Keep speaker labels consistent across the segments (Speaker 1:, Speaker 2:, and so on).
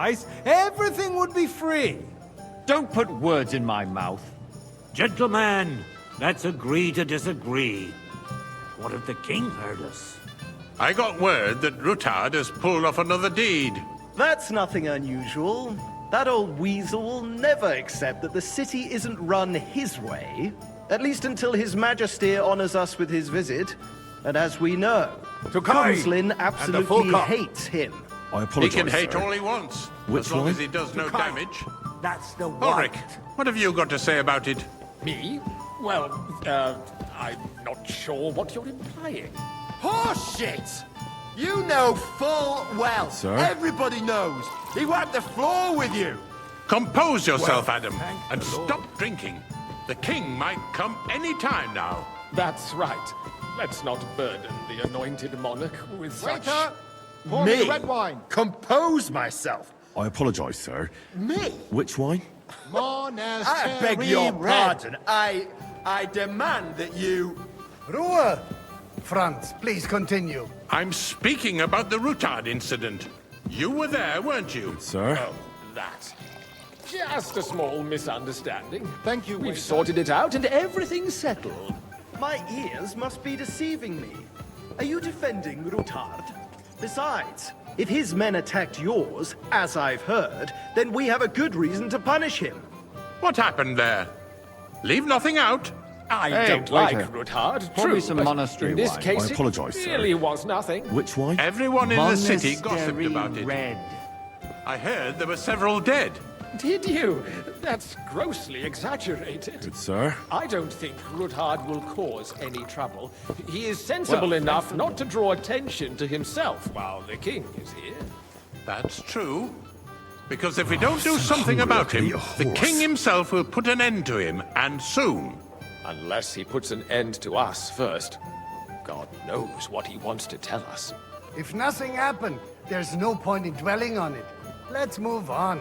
Speaker 1: paradise, everything would be free.
Speaker 2: Don't put words in my mouth.
Speaker 3: Gentlemen, let's agree to disagree. What if the king heard us?
Speaker 4: I got word that Rutard has pulled off another deed.
Speaker 5: That's nothing unusual. That old weasel will never accept that the city isn't run his way. At least until His Majesty honors us with his visit. And as we know, Conslin absolutely hates him.
Speaker 6: I
Speaker 4: He
Speaker 6: apologize,
Speaker 4: can hate
Speaker 6: sir.
Speaker 4: all he wants,
Speaker 6: Which
Speaker 4: as long
Speaker 6: one?
Speaker 4: as he does no damage.
Speaker 3: That's the one.
Speaker 4: Ulrich, what have you got to say about it?
Speaker 7: Me? Well, I'm not sure what you're implying.
Speaker 8: Horseshit! You know full well.
Speaker 6: Sir?
Speaker 8: Everybody knows. He wiped the floor with you.
Speaker 4: Compose yourself, Adam, and stop drinking. The king might come any time now.
Speaker 7: That's right. Let's not burden the anointed monarch with such...
Speaker 8: Pour me the red wine. Compose myself.
Speaker 6: I apologize, sir.
Speaker 8: Me?
Speaker 6: Which wine?
Speaker 8: I beg your pardon. I demand that you...
Speaker 9: Ruhe! Franz, please continue.
Speaker 4: I'm speaking about the Rutard incident. You were there, weren't you?
Speaker 6: Sir?
Speaker 7: Oh, that. Just a small misunderstanding.
Speaker 9: Thank you,
Speaker 7: We've
Speaker 9: waiter.
Speaker 7: sorted it out and everything's settled.
Speaker 5: My ears must be deceiving me. Are you defending Rutard? Besides, if his men attacked yours, as I've heard, then we have a good reason to punish him.
Speaker 4: What happened there? Leave nothing out.
Speaker 7: I
Speaker 6: Hey,
Speaker 7: don't like
Speaker 6: waiter.
Speaker 7: Rutard,
Speaker 2: Pour me
Speaker 7: true,
Speaker 2: some
Speaker 7: but
Speaker 2: monastery
Speaker 7: in this
Speaker 2: wine.
Speaker 7: case
Speaker 6: I apologize,
Speaker 7: it
Speaker 6: sir.
Speaker 7: really was nothing.
Speaker 6: Which wine?
Speaker 4: Everyone in the city gossiped
Speaker 2: Monastery
Speaker 4: about it.
Speaker 2: red.
Speaker 4: I heard there were several dead.
Speaker 7: Did you? That's grossly exaggerated.
Speaker 6: Good, sir.
Speaker 7: I don't think Rutard will cause any trouble. He is sensible enough not to draw attention to himself while the king is here.
Speaker 4: That's true. Because if we don't do
Speaker 6: so
Speaker 4: something
Speaker 6: hungry I
Speaker 4: about
Speaker 6: could
Speaker 4: him,
Speaker 6: eat a
Speaker 4: the
Speaker 6: horse.
Speaker 4: king himself will put an end to him, and soon.
Speaker 7: Unless he puts an end to us first. God knows what he wants to tell us.
Speaker 9: If nothing happened, there's no point in dwelling on it. Let's move on.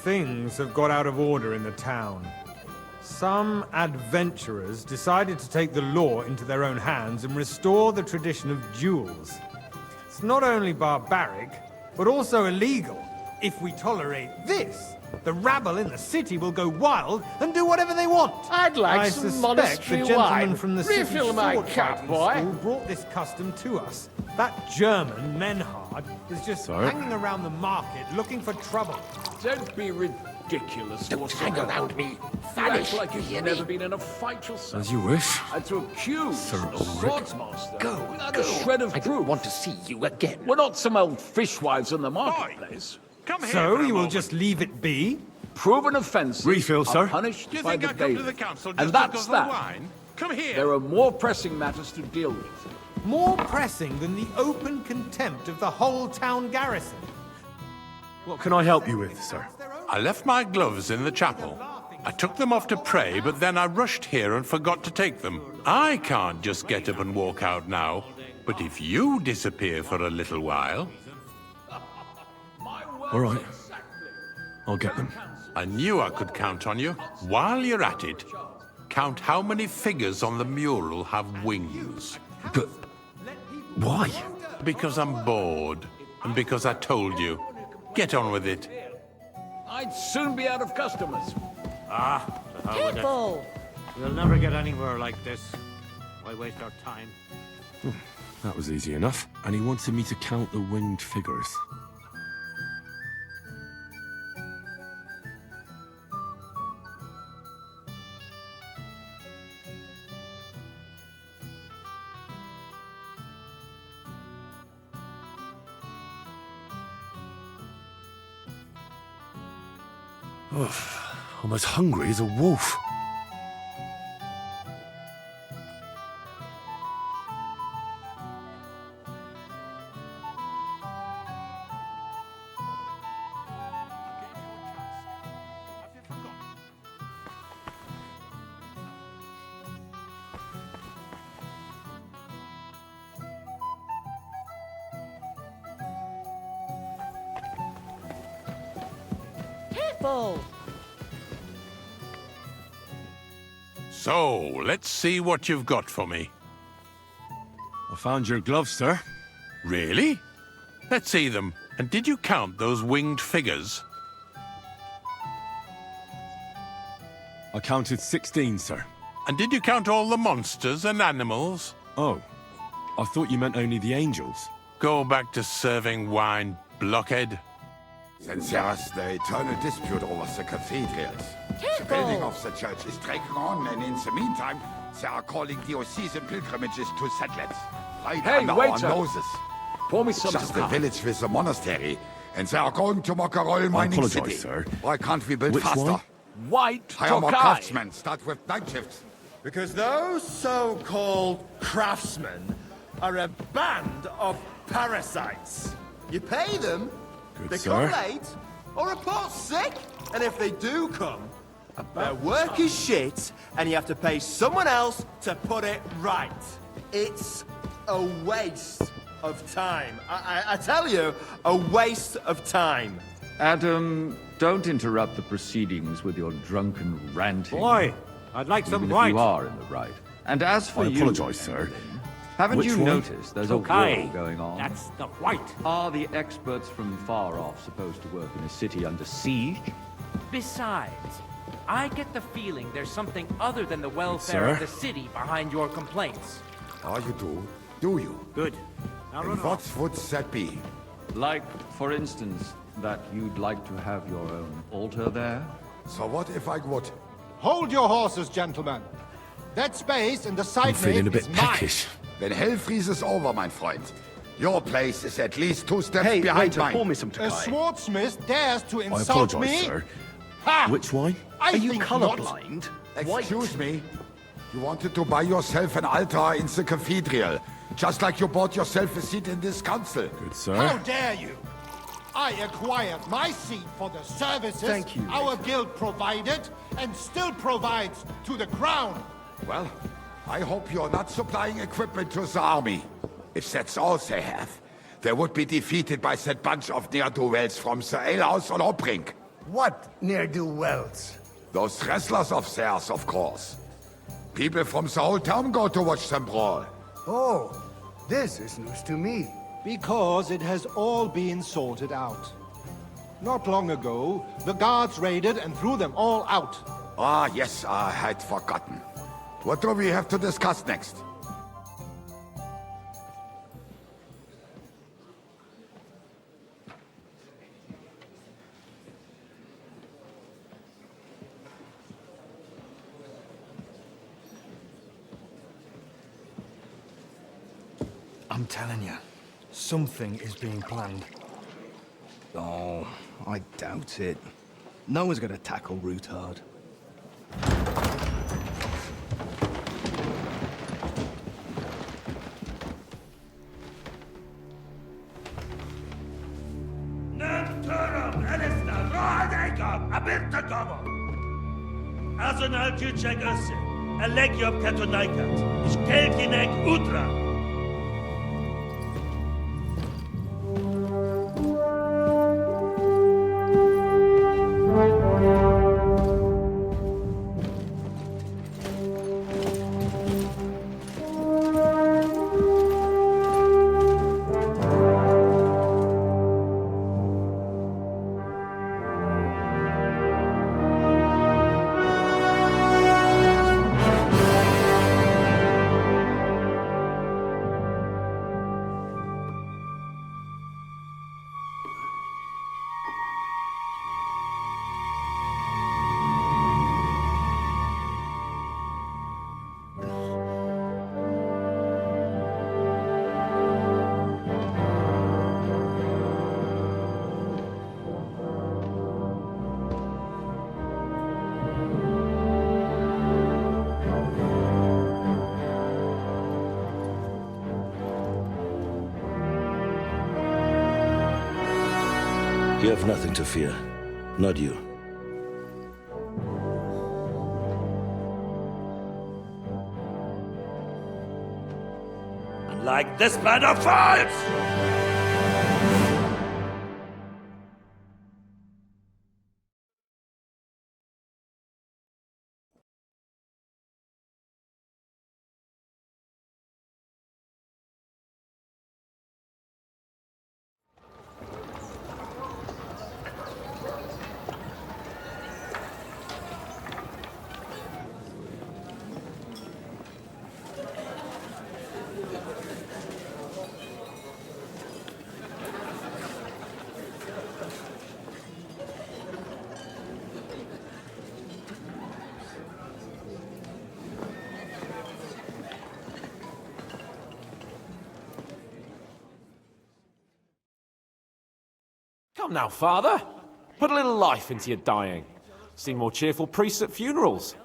Speaker 1: Things have got out of order in the town. Some adventurers decided to take the law into their own hands and restore the tradition of duels. It's not only barbaric, but also illegal. If we tolerate this, the rabble in the city will go wild and do whatever they want.
Speaker 7: I'd like
Speaker 1: I
Speaker 7: some
Speaker 1: suspect
Speaker 7: monastery
Speaker 1: the gentleman
Speaker 7: wine.
Speaker 1: from the
Speaker 7: Refill
Speaker 1: city
Speaker 7: my
Speaker 1: sword
Speaker 7: cup,
Speaker 1: fighting
Speaker 7: boy.
Speaker 1: school brought this custom to us. That German, Menhard, is just
Speaker 6: Sir?
Speaker 1: hanging around the market looking for trouble.
Speaker 3: Don't be ridiculous.
Speaker 7: Don't hang around me.
Speaker 3: You
Speaker 7: Vanish.
Speaker 3: act like you've
Speaker 7: hear
Speaker 3: never
Speaker 7: me?
Speaker 3: been in a fight yourself.
Speaker 6: As you wish.
Speaker 3: And to accuse
Speaker 6: Sir
Speaker 3: a
Speaker 6: Ulrich.
Speaker 3: swordsmaster
Speaker 7: Go,
Speaker 3: without
Speaker 7: go.
Speaker 3: a shred of
Speaker 7: I
Speaker 3: proof.
Speaker 7: don't want to see you again.
Speaker 3: We're not some old fishwives in the marketplace.
Speaker 4: Come here
Speaker 1: So
Speaker 4: for a
Speaker 1: you will
Speaker 4: moment.
Speaker 1: just leave it be?
Speaker 3: Proven offences
Speaker 6: Refill,
Speaker 3: are
Speaker 6: sir.
Speaker 3: punished
Speaker 4: Do you
Speaker 3: by
Speaker 4: think
Speaker 3: the
Speaker 4: I come to the
Speaker 3: bailiff.
Speaker 4: council just
Speaker 3: And
Speaker 4: to
Speaker 3: that's
Speaker 4: guzzle
Speaker 3: that.
Speaker 4: wine? Come here.
Speaker 3: There are more pressing matters to deal with.
Speaker 1: More pressing than the open contempt of the whole town garrison.
Speaker 6: What can I help you with, sir?
Speaker 4: I left my gloves in the chapel. I took them off to pray, but then I rushed here and forgot to take them. I can't just get up and walk out now. But if you disappear for a little while,
Speaker 6: All right. I'll get them.
Speaker 4: I knew I could count on you. While you're at it, count how many figures on the mural have wings.
Speaker 6: But why?
Speaker 4: Because I'm bored, and because I told you. Get on with it.
Speaker 3: I'd soon be out of customers.
Speaker 10: Careful!
Speaker 3: We'll never get anywhere like this. Why waste our time?
Speaker 6: That was easy enough. And he wanted me to count the winged figures. I'm as hungry as a wolf.
Speaker 10: Careful!
Speaker 4: So, let's see what you've got for me.
Speaker 6: I found your gloves, sir.
Speaker 4: Really? Let's see them. And did you count those winged figures?
Speaker 6: I counted 16, sir.
Speaker 4: And did you count all the monsters and animals?
Speaker 6: Oh, I thought you meant only the angels.
Speaker 4: Go back to serving wine, blockhead.
Speaker 11: Since there's the eternal dispute over the cathedrals, the building of the church is dragging on, and in the meantime, they are calling diocesan pilgrimages to settlers. Right under our noses.
Speaker 7: Pour me some
Speaker 11: Just the village with the monastery, and they are going to make a royal mining city.
Speaker 6: Sir.
Speaker 11: Why can't we build
Speaker 6: Which
Speaker 11: faster?
Speaker 6: one?
Speaker 7: White
Speaker 11: Hire more
Speaker 7: Tokai.
Speaker 11: craftsmen, start with night shifts.
Speaker 8: Because those so-called craftsmen are a band of parasites. You pay them,
Speaker 6: Good,
Speaker 8: they
Speaker 6: sir.
Speaker 8: come late, or report sick, and if they do come, their work is shit, and you have to pay someone else to put it right. It's a waste of time. I tell you, a waste of time.
Speaker 2: Adam, don't interrupt the proceedings with your drunken ranting.
Speaker 3: Boy, I'd like some
Speaker 2: even
Speaker 3: white.
Speaker 2: if you are in the right. And as for
Speaker 6: I
Speaker 2: you,
Speaker 6: apologize, sir.
Speaker 2: haven't
Speaker 6: Which
Speaker 2: you
Speaker 6: one?
Speaker 2: noticed there's a
Speaker 3: Tokai.
Speaker 2: war going on?
Speaker 3: That's the white.
Speaker 2: Are the experts from far off supposed to work in a city under siege?
Speaker 12: Besides, I get the feeling there's something other than the welfare of
Speaker 6: sir.
Speaker 12: the city behind your complaints.
Speaker 11: Oh, you do? Do you?
Speaker 3: Good. Now run
Speaker 11: And
Speaker 3: off.
Speaker 11: what would that be?
Speaker 2: Like, for instance, that you'd like to have your own altar there?
Speaker 11: So what if I would?
Speaker 13: Hold your horses, gentlemen. That space in the
Speaker 6: I'm
Speaker 13: side
Speaker 6: feeling a
Speaker 13: nave
Speaker 6: bit
Speaker 13: is mine.
Speaker 6: peckish.
Speaker 11: When hell freezes over, my friend, your place is at least 2 steps
Speaker 5: Hey,
Speaker 11: behind
Speaker 5: waiter,
Speaker 11: mine.
Speaker 5: pour me some
Speaker 13: A
Speaker 5: Tokai.
Speaker 13: swordsmith dares to
Speaker 6: I
Speaker 13: insult
Speaker 6: apologize,
Speaker 13: me?
Speaker 6: sir.
Speaker 13: Ha!
Speaker 6: Which wine?
Speaker 13: I
Speaker 5: Are you
Speaker 13: think
Speaker 5: colorblind?
Speaker 11: Excuse me? You wanted to buy yourself an altar in the cathedral, just like you bought yourself a seat in this council.
Speaker 6: Good,
Speaker 13: Not.
Speaker 6: sir.
Speaker 13: How dare you? I acquired my seat for the services
Speaker 5: Thank you,
Speaker 13: our
Speaker 5: waiter.
Speaker 13: guild provided and still provides to the crown.
Speaker 11: Well, I hope you're not supplying equipment to the army. If that's all they have, they would be defeated by that bunch of ne'er-do-wells from the alehouse on Hopbrink.
Speaker 9: What ne'er-do-wells?
Speaker 11: Those wrestlers of theirs, of course. People from the whole town go to watch them brawl.
Speaker 9: Oh, this is news to me.
Speaker 13: Because it has all been sorted out. Not long ago, the guards raided and threw them all out.
Speaker 11: Ah, yes, I had forgotten. What do we have to discuss next?
Speaker 14: I'm telling you, something is being planned. Oh, I doubt it. No one's gonna tackle Rootard.
Speaker 3: Arsenal Tücek Össe, Elegiop Katonaikat, Skelkinek Utra.
Speaker 15: You have nothing to fear. Not you.
Speaker 3: Like this plan of false!
Speaker 16: Come now, Father. Put a little life into your dying. Seen more cheerful priests at funerals.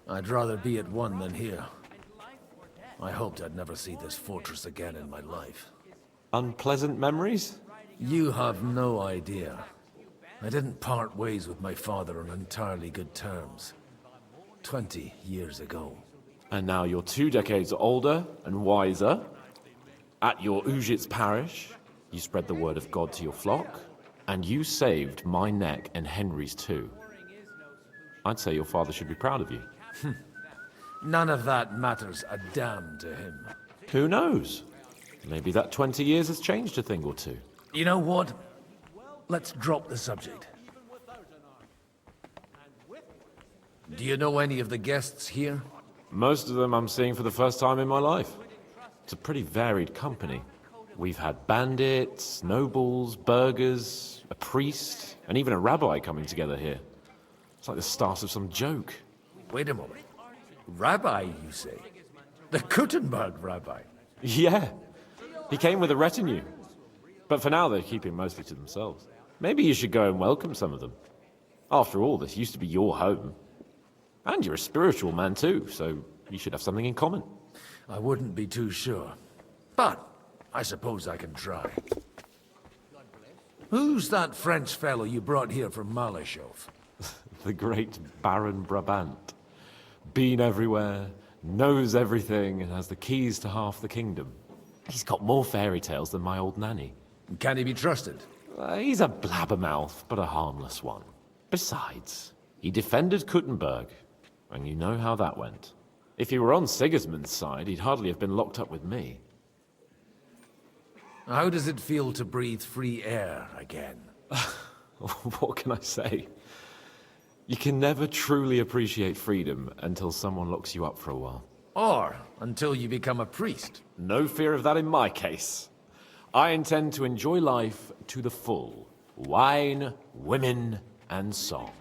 Speaker 7: I'd rather be at one than here. I hoped I'd never see this fortress again in my life.
Speaker 16: Unpleasant memories?
Speaker 7: You have no idea. I didn't part ways with my father on entirely good terms. 20 years ago.
Speaker 16: And now you're 2 decades older and wiser. At your Ujit's parish, you spread the word of God to your flock, and you saved my neck and Henry's too. I'd say your father should be proud of you.
Speaker 7: None of that matters a damn to him.
Speaker 16: Who knows? Maybe that 20 years has changed a thing or two.
Speaker 7: You know what? Let's drop the subject. Do you know any of the guests here?
Speaker 16: Most of them I'm seeing for the first time in my life. It's a pretty varied company. We've had bandits, nobles, burghers, a priest, and even a rabbi coming together here. It's like the start of some joke.
Speaker 7: Wait a moment. Rabbi, you say? The Kuttenberg rabbi?
Speaker 16: Yeah. He came with a retinue. But for now, they're keeping mostly to themselves. Maybe you should go and welcome some of them. After all, this used to be your home. And you're a spiritual man too, so you should have something in common.
Speaker 7: I wouldn't be too sure. But I suppose I can try. Who's that French fellow you brought here from Malashov?
Speaker 16: The great Baron Brabant. Been everywhere, knows everything, and has the keys to half the kingdom. He's got more fairy tales than my old nanny.
Speaker 7: Can he be trusted?
Speaker 16: He's a blabbermouth, but a harmless one. Besides, he defended Kuttenberg, and you know how that went. If he were on Sigismund's side, he'd hardly have been locked up with me.
Speaker 7: How does it feel to breathe free air again?
Speaker 16: What can I say? You can never truly appreciate freedom until someone locks you up for a while.
Speaker 7: Or until you become a priest.
Speaker 16: No fear of that in my case. I intend to enjoy life to the full. Wine, women, and song.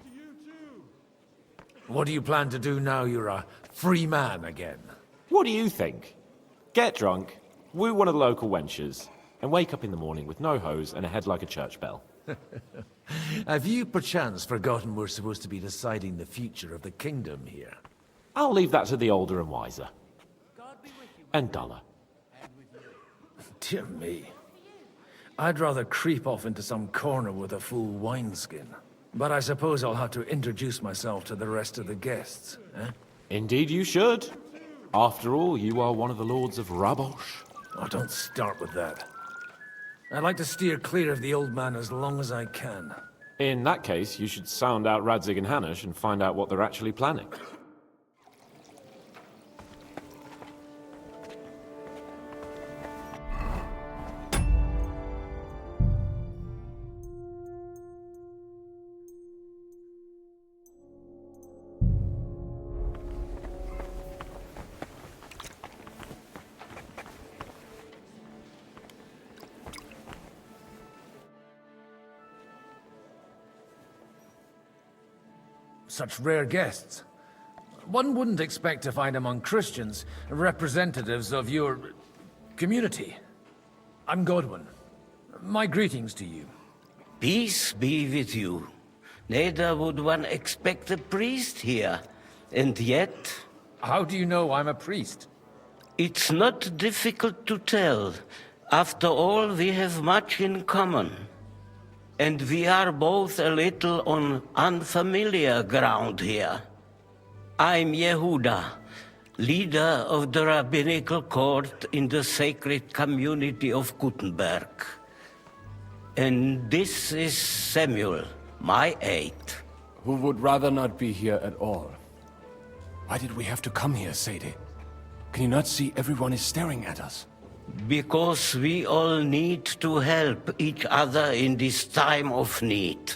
Speaker 7: What do you plan to do now you're a free man again?
Speaker 16: What do you think? Get drunk, woo one of the local wenches, and wake up in the morning with no hose and a head like a church bell.
Speaker 7: Have you perchance forgotten we're supposed to be deciding the future of the kingdom here?
Speaker 16: I'll leave that to the older and wiser. And duller.
Speaker 7: Dear me. I'd rather creep off into some corner with a full wineskin. But I suppose I'll have to introduce myself to the rest of the guests, eh?
Speaker 16: Indeed you should. After all, you are one of the lords of Rabosh.
Speaker 7: Oh, don't start with that. I'd like to steer clear of the old man as long as I can.
Speaker 16: In that case, you should sound out Radzig and Hanush and find out what they're actually planning.
Speaker 7: Such rare guests. One wouldn't expect to find among Christians representatives of your community. I'm Godwin. My greetings to you.
Speaker 17: Peace be with you. Neither would one expect a priest here. And yet...
Speaker 7: How do you know I'm a priest?
Speaker 17: It's not difficult to tell. After all, we have much in common. And we are both a little on unfamiliar ground here. I'm Yehuda, leader of the rabbinical court in the sacred community of Kuttenberg. And this is Samuel, my aide.
Speaker 18: Who would rather not be here at all. Why did we have to come here, Sadie? Can you not see everyone is staring at us?
Speaker 17: Because we all need to help each other in this time of need.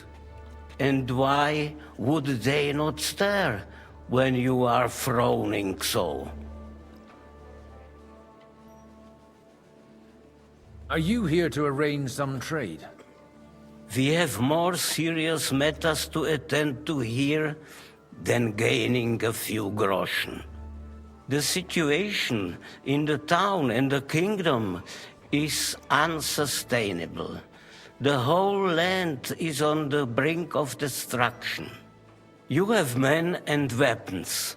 Speaker 17: And why would they not stare when you are frowning so?
Speaker 7: Are you here to arrange some trade?
Speaker 17: We have more serious matters to attend to here than gaining a few groschen. The situation in the town and the kingdom is unsustainable. The whole land is on the brink of destruction. You have men and weapons.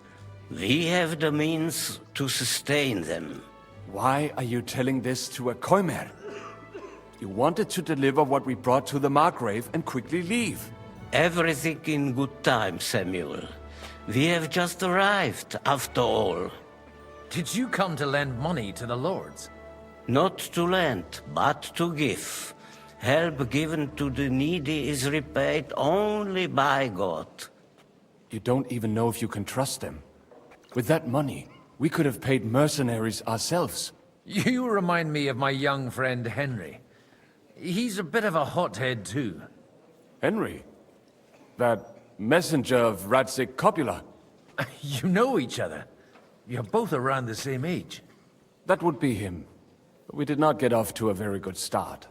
Speaker 17: We have the means to sustain them.
Speaker 18: Why are you telling this to a Koimer? You wanted to deliver what we brought to the Margrave and quickly leave.
Speaker 17: Everything in good time, Samuel. We have just arrived, after all.
Speaker 7: Did you come to lend money to the lords?
Speaker 17: Not to lend, but to give. Help given to the needy is repaid only by God.
Speaker 18: You don't even know if you can trust them. With that money, we could have paid mercenaries ourselves.
Speaker 7: You remind me of my young friend Henry. He's a bit of a hothead too.
Speaker 18: Henry? That messenger of Radzik Copula?
Speaker 7: You know each other. You're both around the same age.
Speaker 18: That would be him. But we did not get off to a very good start.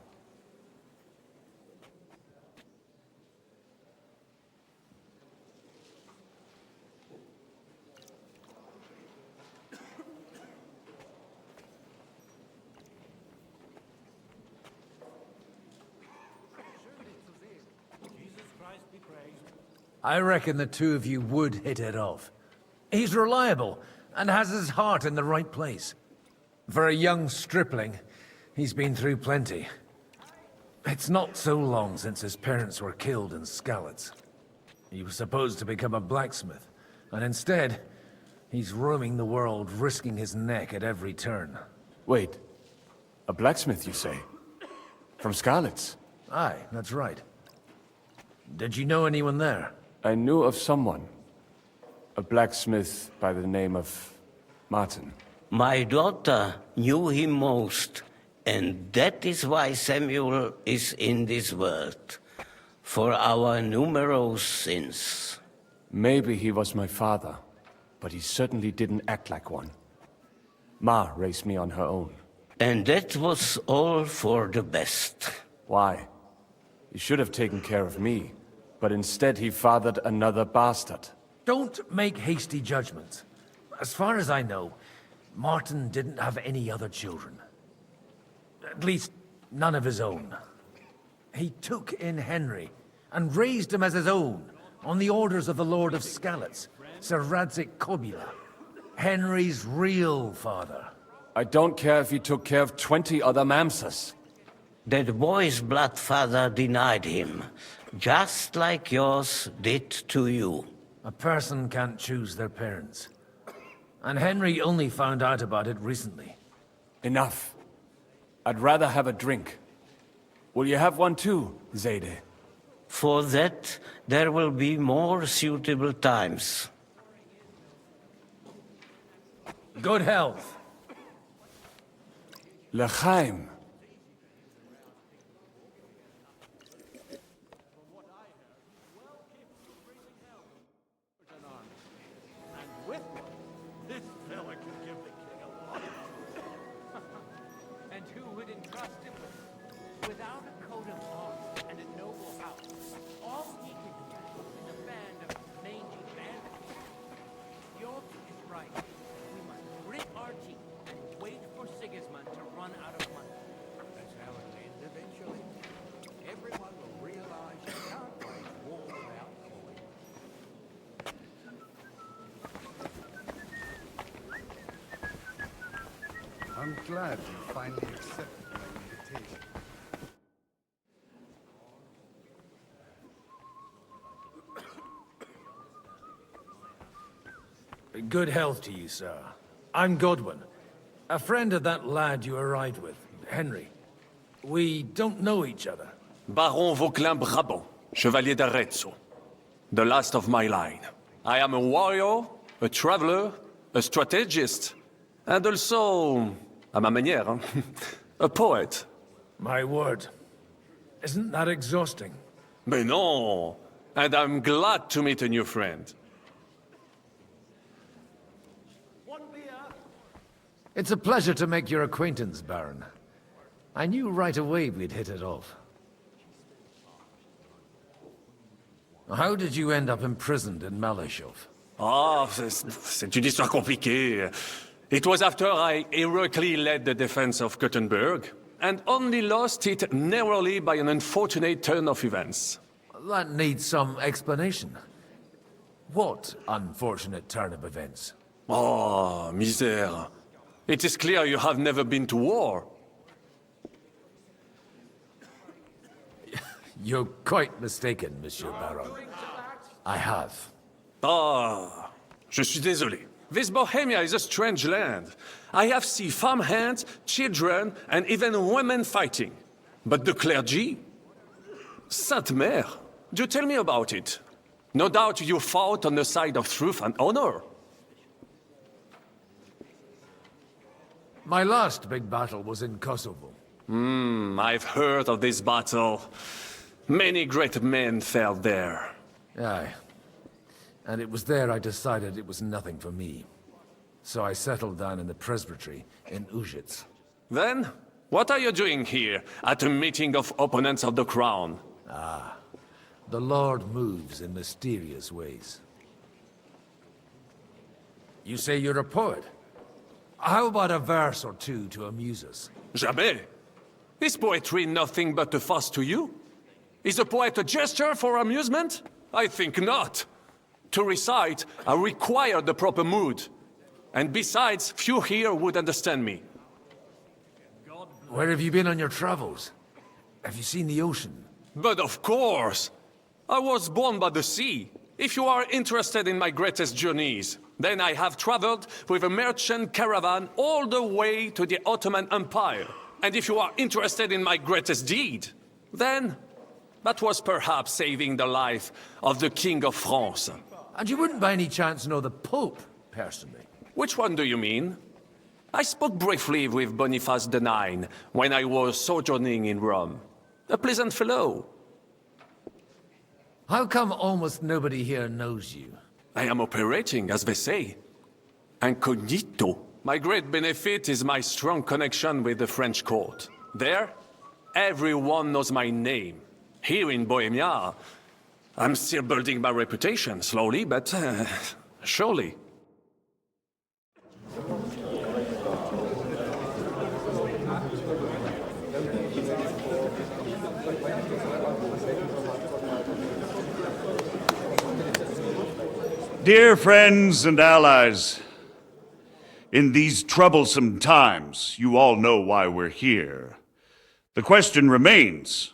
Speaker 7: I reckon the two of you would hit it off. He's reliable and has his heart in the right place. For a young stripling, he's been through plenty. It's not so long since his parents were killed in Skalitz. He was supposed to become a blacksmith, and instead, he's roaming the world, risking his neck at every turn.
Speaker 18: Wait, a blacksmith, you say? From Skalitz?
Speaker 7: Aye, that's right. Did you know anyone there?
Speaker 18: I knew of someone. A blacksmith by the name of Martin.
Speaker 17: My daughter knew him most, and that is why Samuel is in this world. For our numerous sins.
Speaker 18: Maybe he was my father, but he certainly didn't act like one. Ma raised me on her own.
Speaker 17: And that was all for the best.
Speaker 18: Why? He should have taken care of me, but instead he fathered another bastard.
Speaker 7: Don't make hasty judgments. As far as I know, Martin didn't have any other children. At least, none of his own. He took in Henry, and raised him as his own, on the orders of the Lord of Skalitz, Sir Radzik Copula. Henry's real father.
Speaker 18: I don't care if he took care of 20 other Mamsas.
Speaker 17: That boy's blood father denied him, just like yours did to you.
Speaker 7: A person can't choose their parents. And Henry only found out about it recently.
Speaker 18: Enough. I'd rather have a drink. Will you have one too, Zayde?
Speaker 17: For that, there will be more suitable times.
Speaker 7: Good health.
Speaker 18: L'chaim.
Speaker 12: And who would entrust him with? Without a coat of arms and a noble house, all he can do is a band of mangy bandits. York is right. We must grit our teeth and wait for Sigismund to run out of money.
Speaker 11: That's how it ends eventually. Everyone will realize you can't wage war without coin.
Speaker 9: I'm glad you finally accepted my invitation.
Speaker 7: Good health to you, sir. I'm Godwin, a friend of that lad you arrived with, Henry. We don't know each other.
Speaker 19: Baron Vauquelin Brabant, Chevalier d'Arezzo. The last of my line. I am a warrior, a traveler, a strategist, and also, à ma manière, a poet.
Speaker 7: My word. Isn't that exhausting?
Speaker 19: Mais non! And I'm glad to meet a new friend.
Speaker 7: It's a pleasure to make your acquaintance, Baron. I knew right away we'd hit it off. How did you end up imprisoned in Malashov?
Speaker 19: Ah, c'est une histoire compliquée. It was after I heroically led the defense of Gothenburg, and only lost it narrowly by an unfortunate turn of events.
Speaker 7: That needs some explanation. What unfortunate turn of events?
Speaker 19: Oh, misère. It is clear you have never been to war.
Speaker 7: You're quite mistaken, Monsieur Baron. I have.
Speaker 19: Ah, je suis désolé. This Bohemia is a strange land. I have seen farmhands, children, and even women fighting. But the clergy? Sainte Mère, do tell me about it. No doubt you fought on the side of truth and honor.
Speaker 7: My last big battle was in Kosovo.
Speaker 19: I've heard of this battle. Many great men fell there.
Speaker 7: Aye. And it was there I decided it was nothing for me. So I settled down in the presbytery in Ujits.
Speaker 19: Then, what are you doing here, at a meeting of opponents of the crown?
Speaker 7: Ah, the Lord moves in mysterious ways. You say you're a poet? How about a verse or two to amuse us?
Speaker 19: Jamais. Is poetry nothing but a fuss to you? Is a poet a gesture for amusement? I think not. To recite, I require the proper mood. And besides, few here would understand me.
Speaker 7: Where have you been on your travels? Have you seen the ocean?
Speaker 19: But of course! I was born by the sea. If you are interested in my greatest journeys, then I have traveled with a merchant caravan all the way to the Ottoman Empire. And if you are interested in my greatest deed, then that was perhaps saving the life of the King of France.
Speaker 7: And you wouldn't by any chance know the Pope, personally?
Speaker 19: Which one do you mean? I spoke briefly with Boniface IX when I was sojourning in Rome. A pleasant fellow.
Speaker 7: How come almost nobody here knows you?
Speaker 19: I am operating, as they say. Incognito. My great benefit is my strong connection with the French court. There, everyone knows my name. Here in Bohemia, I'm still building my reputation, slowly, but surely.
Speaker 20: Dear friends and allies, in these troublesome times, you all know why we're here. The question remains,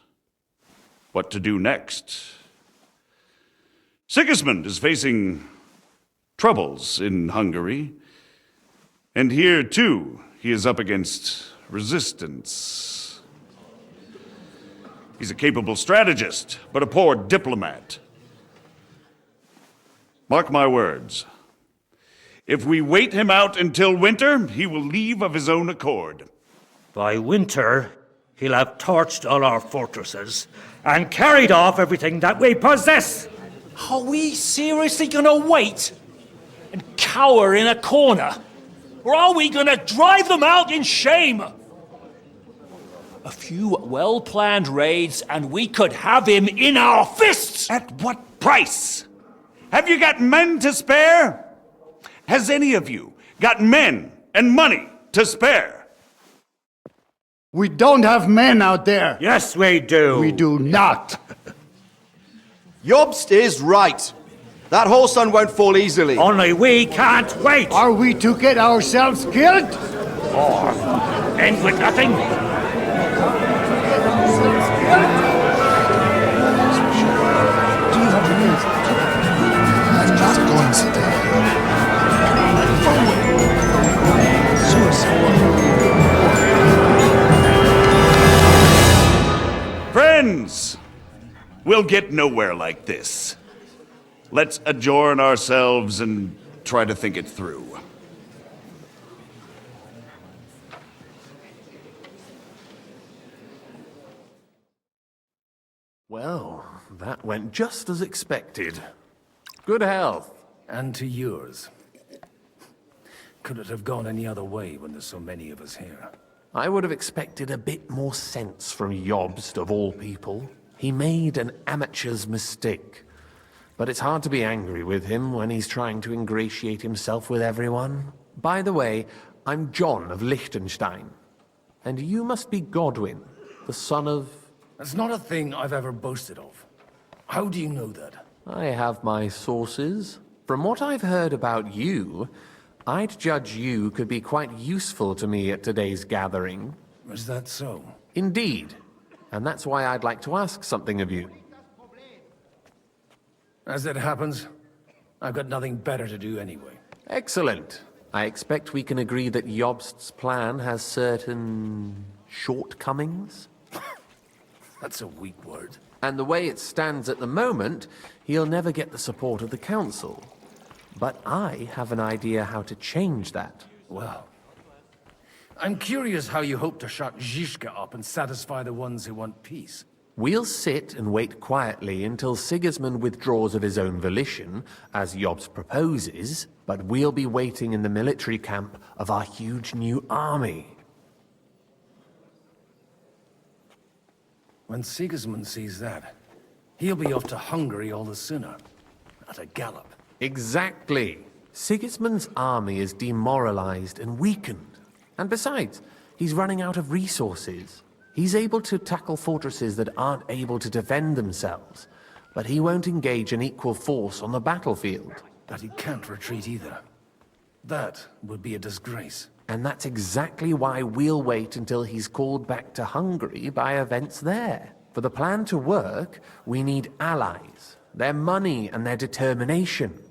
Speaker 20: what to do next? Sigismund is facing troubles in Hungary, and here, too, he is up against resistance. He's a capable strategist, but a poor diplomat. Mark my words. If we wait him out until winter, he will leave of his own accord.
Speaker 3: By winter, he'll have torched all our fortresses and carried off everything that we possess.
Speaker 21: Are we seriously gonna wait and cower in a corner? Or are we gonna drive them out in shame? A few well-planned raids and we could have him in our fists!
Speaker 20: At what price? Have you got men to spare? Has any of you got men and money to spare?
Speaker 9: We don't have men out there.
Speaker 3: Yes, we do.
Speaker 9: We do not.
Speaker 8: Jobst is right. That whole sun won't fall easily.
Speaker 3: Only we can't wait.
Speaker 9: Are we to get ourselves killed?
Speaker 3: Or end with nothing?
Speaker 20: Friends, we'll get nowhere like this. Let's adjourn ourselves and try to think it through.
Speaker 18: Well, that went just as expected. Good health.
Speaker 7: And to yours. Could it have gone any other way when there's so many of us here?
Speaker 18: I would have expected a bit more sense from Jobst, of all people. He made an amateur's mistake. But it's hard to be angry with him when he's trying to ingratiate himself with everyone. By the way, I'm John of Liechtenstein. And you must be Godwin, the son of...
Speaker 7: That's not a thing I've ever boasted of. How do you know that?
Speaker 18: I have my sources. From what I've heard about you, I'd judge you could be quite useful to me at today's gathering.
Speaker 7: Is that so?
Speaker 18: Indeed. And that's why I'd like to ask something of you.
Speaker 7: As it happens, I've got nothing better to do anyway.
Speaker 18: Excellent. I expect we can agree that Jobst's plan has certain... shortcomings?
Speaker 7: That's a weak word.
Speaker 18: And the way it stands at the moment, he'll never get the support of the council. But I have an idea how to change that.
Speaker 7: Well, I'm curious how you hope to shut Zizka up and satisfy the ones who want peace.
Speaker 18: We'll sit and wait quietly until Sigismund withdraws of his own volition, as Jobst proposes, but we'll be waiting in the military camp of our huge new army.
Speaker 7: When Sigismund sees that, he'll be off to Hungary all the sooner. At a gallop.
Speaker 18: Exactly. Sigismund's army is demoralized and weakened. And besides, he's running out of resources. He's able to tackle fortresses that aren't able to defend themselves, but he won't engage an equal force on the battlefield.
Speaker 7: But he can't retreat either. That would be a disgrace.
Speaker 18: And that's exactly why we'll wait until he's called back to Hungary by events there. For the plan to work, we need allies, their money and their determination.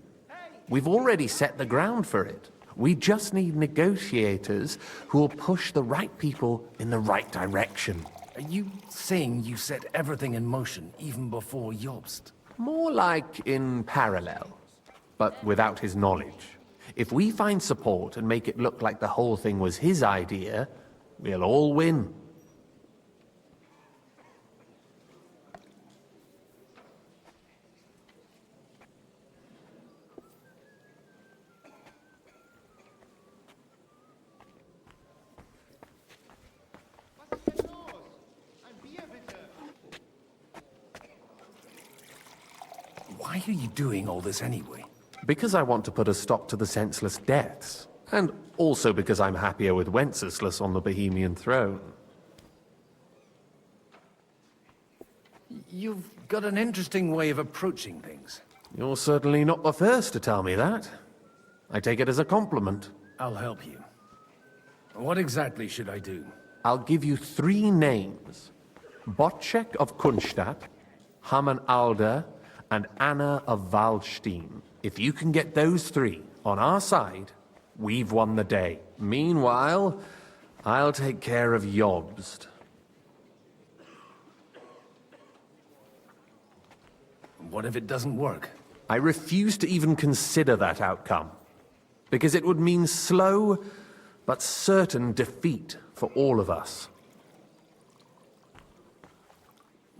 Speaker 18: We've already set the ground for it. We just need negotiators who will push the right people in the right direction.
Speaker 7: Are you saying you set everything in motion even before Jobst?
Speaker 18: More like in parallel, but without his knowledge. If we find support and make it look like the whole thing was his idea, we'll all win.
Speaker 7: Why are you doing all this anyway?
Speaker 18: Because I want to put a stop to the senseless deaths. And also because I'm happier with Wenceslas on the Bohemian throne.
Speaker 7: You've got an interesting way of approaching things.
Speaker 18: You're certainly not the first to tell me that. I take it as a compliment.
Speaker 7: I'll help you. What exactly should I do?
Speaker 18: I'll give you 3 names. Botchek of Kunstadt, Haman Alder, and Anna of Waldstein. If you can get those 3 on our side, we've won the day. Meanwhile, I'll take care of Jobst.
Speaker 7: What if it doesn't work?
Speaker 18: I refuse to even consider that outcome, because it would mean slow but certain defeat for all of us.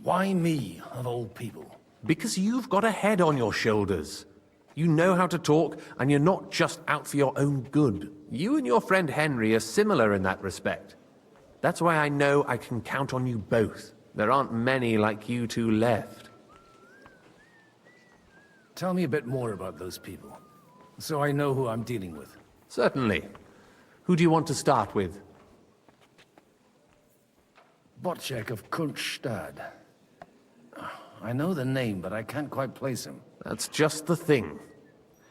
Speaker 7: Why me, of all people?
Speaker 18: Because you've got a head on your shoulders. You know how to talk, and you're not just out for your own good. You and your friend Henry are similar in that respect. That's why I know I can count on you both. There aren't many like you two left.
Speaker 7: Tell me a bit more about those people, so I know who I'm dealing with.
Speaker 18: Certainly. Who do you want to start with?
Speaker 7: Botchek of Kunststadt. I know the name, but I can't quite place him.
Speaker 18: That's just the thing.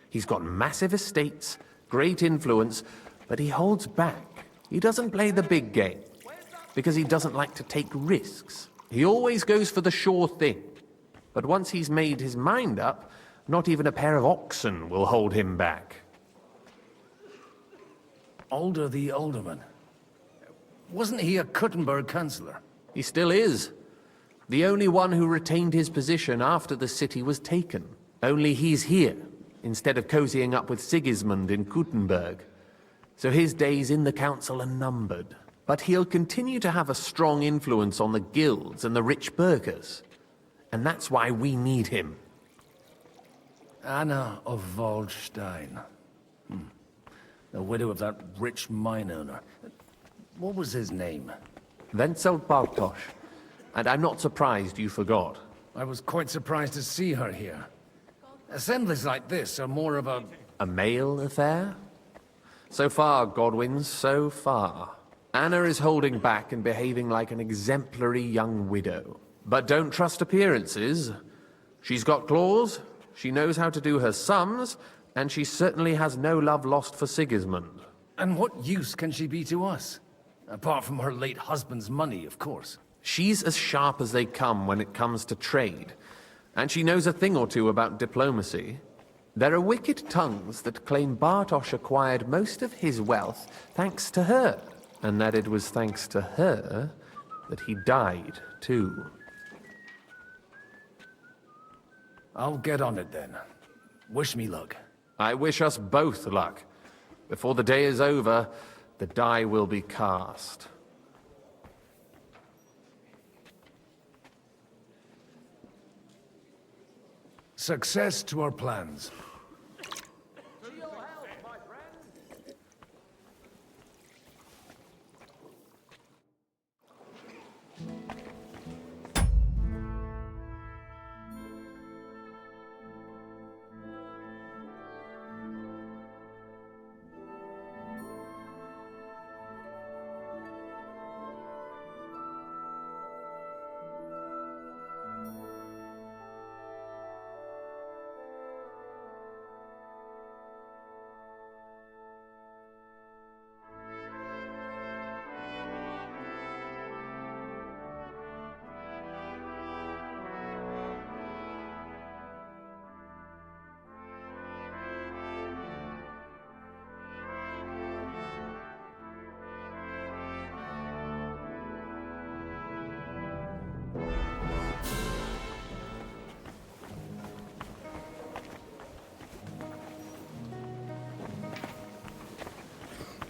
Speaker 18: He's got massive estates, great influence, but he holds back. He doesn't play the big game, because he doesn't like to take risks. He always goes for the sure thing. But once he's made his mind up, not even a pair of oxen will hold him back.
Speaker 7: Alder the Alderman. Wasn't he a Kuttenberg councillor?
Speaker 18: He still is. The only one who retained his position after the city was taken. Only he's here, instead of cozying up with Sigismund in Kuttenberg. So his days in the council are numbered. But he'll continue to have a strong influence on the guilds and the rich burghers. And that's why we need him.
Speaker 7: Anna of Waldstein. The widow of that rich mine owner. What was his name?
Speaker 18: Wenzel Bartosz. And I'm not surprised you forgot.
Speaker 7: I was quite surprised to see her here. Assemblies like this are more of a...
Speaker 18: A male affair? So far, Godwin, so far. Anna is holding back and behaving like an exemplary young widow. But don't trust appearances. She's got claws, she knows how to do her sums, and she certainly has no love lost for Sigismund.
Speaker 7: And what use can she be to us? Apart from her late husband's money, of course.
Speaker 18: She's as sharp as they come when it comes to trade, and she knows a thing or two about diplomacy. There are wicked tongues that claim Bartosz acquired most of his wealth thanks to her, and that it was thanks to her that he died, too.
Speaker 7: I'll get on it then. Wish me luck.
Speaker 18: I wish us both luck. Before the day is over, the die will be cast.
Speaker 7: Success to our plans.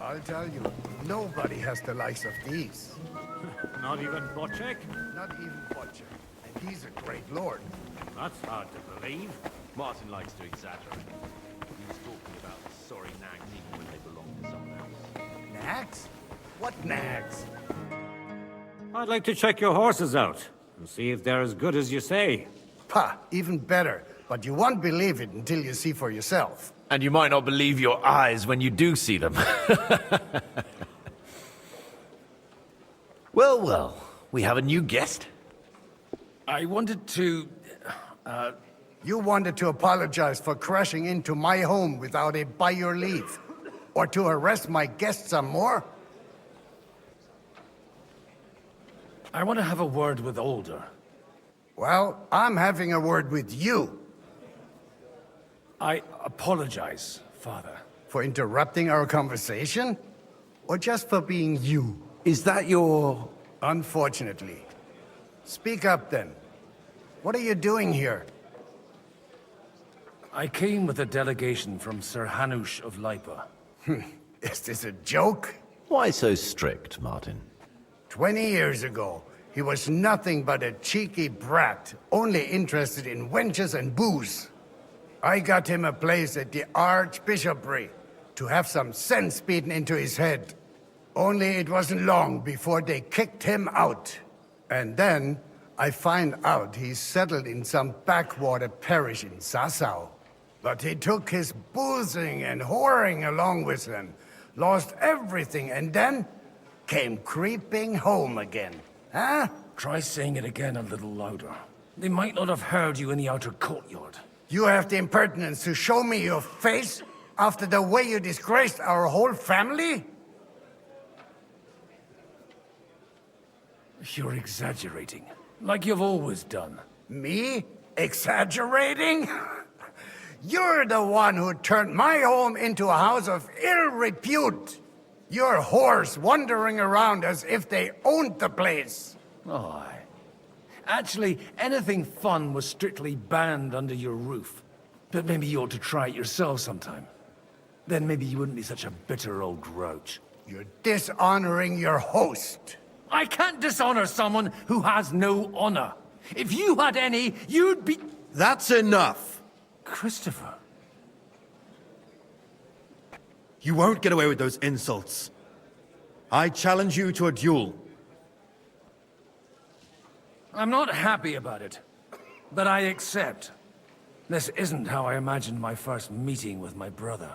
Speaker 9: I'll tell you, nobody has the likes of these.
Speaker 1: Not even Bocek?
Speaker 9: Not even Bocek. And he's a great lord.
Speaker 1: That's hard to believe. Martin likes to exaggerate. He was talking about the sorry nags even when they belonged to someone else.
Speaker 9: Nags? What nags?
Speaker 1: I'd like to check your horses out and see if they're as good as you say.
Speaker 9: Pah, even better. But you won't believe it until you see for yourself.
Speaker 22: And you might not believe your eyes when you do see them. Well, well, we have a new guest.
Speaker 7: I wanted to...
Speaker 9: You wanted to apologize for crashing into my home without it by your leave. Or to arrest my guests some more?
Speaker 7: I want to have a word with Older.
Speaker 9: Well, I'm having a word with you.
Speaker 7: I apologize, Father.
Speaker 9: For interrupting our conversation? Or just for being you?
Speaker 22: Is that your...
Speaker 9: Unfortunately. Speak up, then. What are you doing here?
Speaker 7: I came with a delegation from Sir Hanush of Lipa.
Speaker 9: Is this a joke?
Speaker 22: Why so strict, Martin?
Speaker 9: 20 years ago, he was nothing but a cheeky brat, only interested in wenches and booze. I got him a place at the Archbishopry to have some sense beaten into his head. Only it wasn't long before they kicked him out. And then I find out he's settled in some backwater parish in Sassau. But he took his boozing and whoring along with him, lost everything, and then came creeping home again. Huh?
Speaker 7: Try saying it again a little louder. They might not have heard you in the outer courtyard.
Speaker 9: You have the impertinence to show me your face after the way you disgraced our whole family?
Speaker 7: You're exaggerating, like you've always done.
Speaker 9: Me? Exaggerating? You're the one who turned my home into a house of ill repute. Your whores wandering around as if they owned the place.
Speaker 7: Oh, actually, anything fun was strictly banned under your roof. But maybe you ought to try it yourself sometime. Then maybe you wouldn't be such a bitter old grouch.
Speaker 9: You're dishonoring your host.
Speaker 7: I can't dishonor someone who has no honor. If you had any, you'd be...
Speaker 8: That's enough.
Speaker 7: Christopher.
Speaker 8: You won't get away with those insults. I challenge you to a duel.
Speaker 7: I'm not happy about it, but I accept. This isn't how I imagined my first meeting with my brother.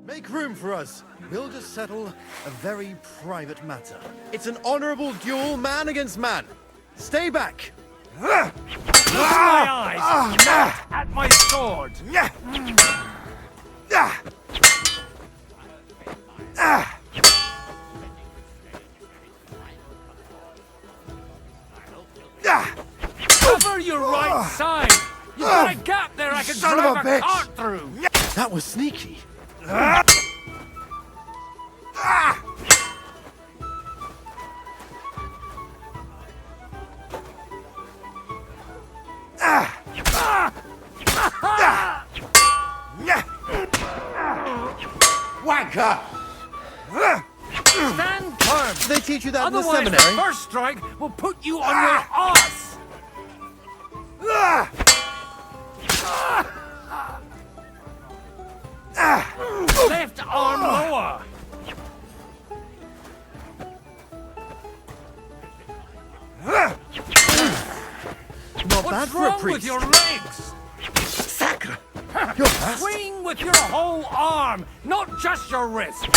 Speaker 5: Make room for us. We'll just settle a very private matter. It's an honorable duel, man against man. Stay back.
Speaker 21: Look at my eyes! Not at my sword! Cover your right side! You've got a gap there I can
Speaker 5: Son
Speaker 21: drive
Speaker 5: of a bitch.
Speaker 21: cart through!
Speaker 5: That was sneaky.
Speaker 9: Wanker!
Speaker 21: Stand firm!
Speaker 5: Did they teach you that in the
Speaker 21: Otherwise,
Speaker 5: seminary?
Speaker 21: the first strike will put you on your ass! Left arm lower!
Speaker 5: Not bad
Speaker 21: What's
Speaker 5: for a
Speaker 21: wrong
Speaker 5: priest.
Speaker 21: with your legs?
Speaker 5: Sacre! You're fast.
Speaker 21: Swing with your whole arm, not just your wrist!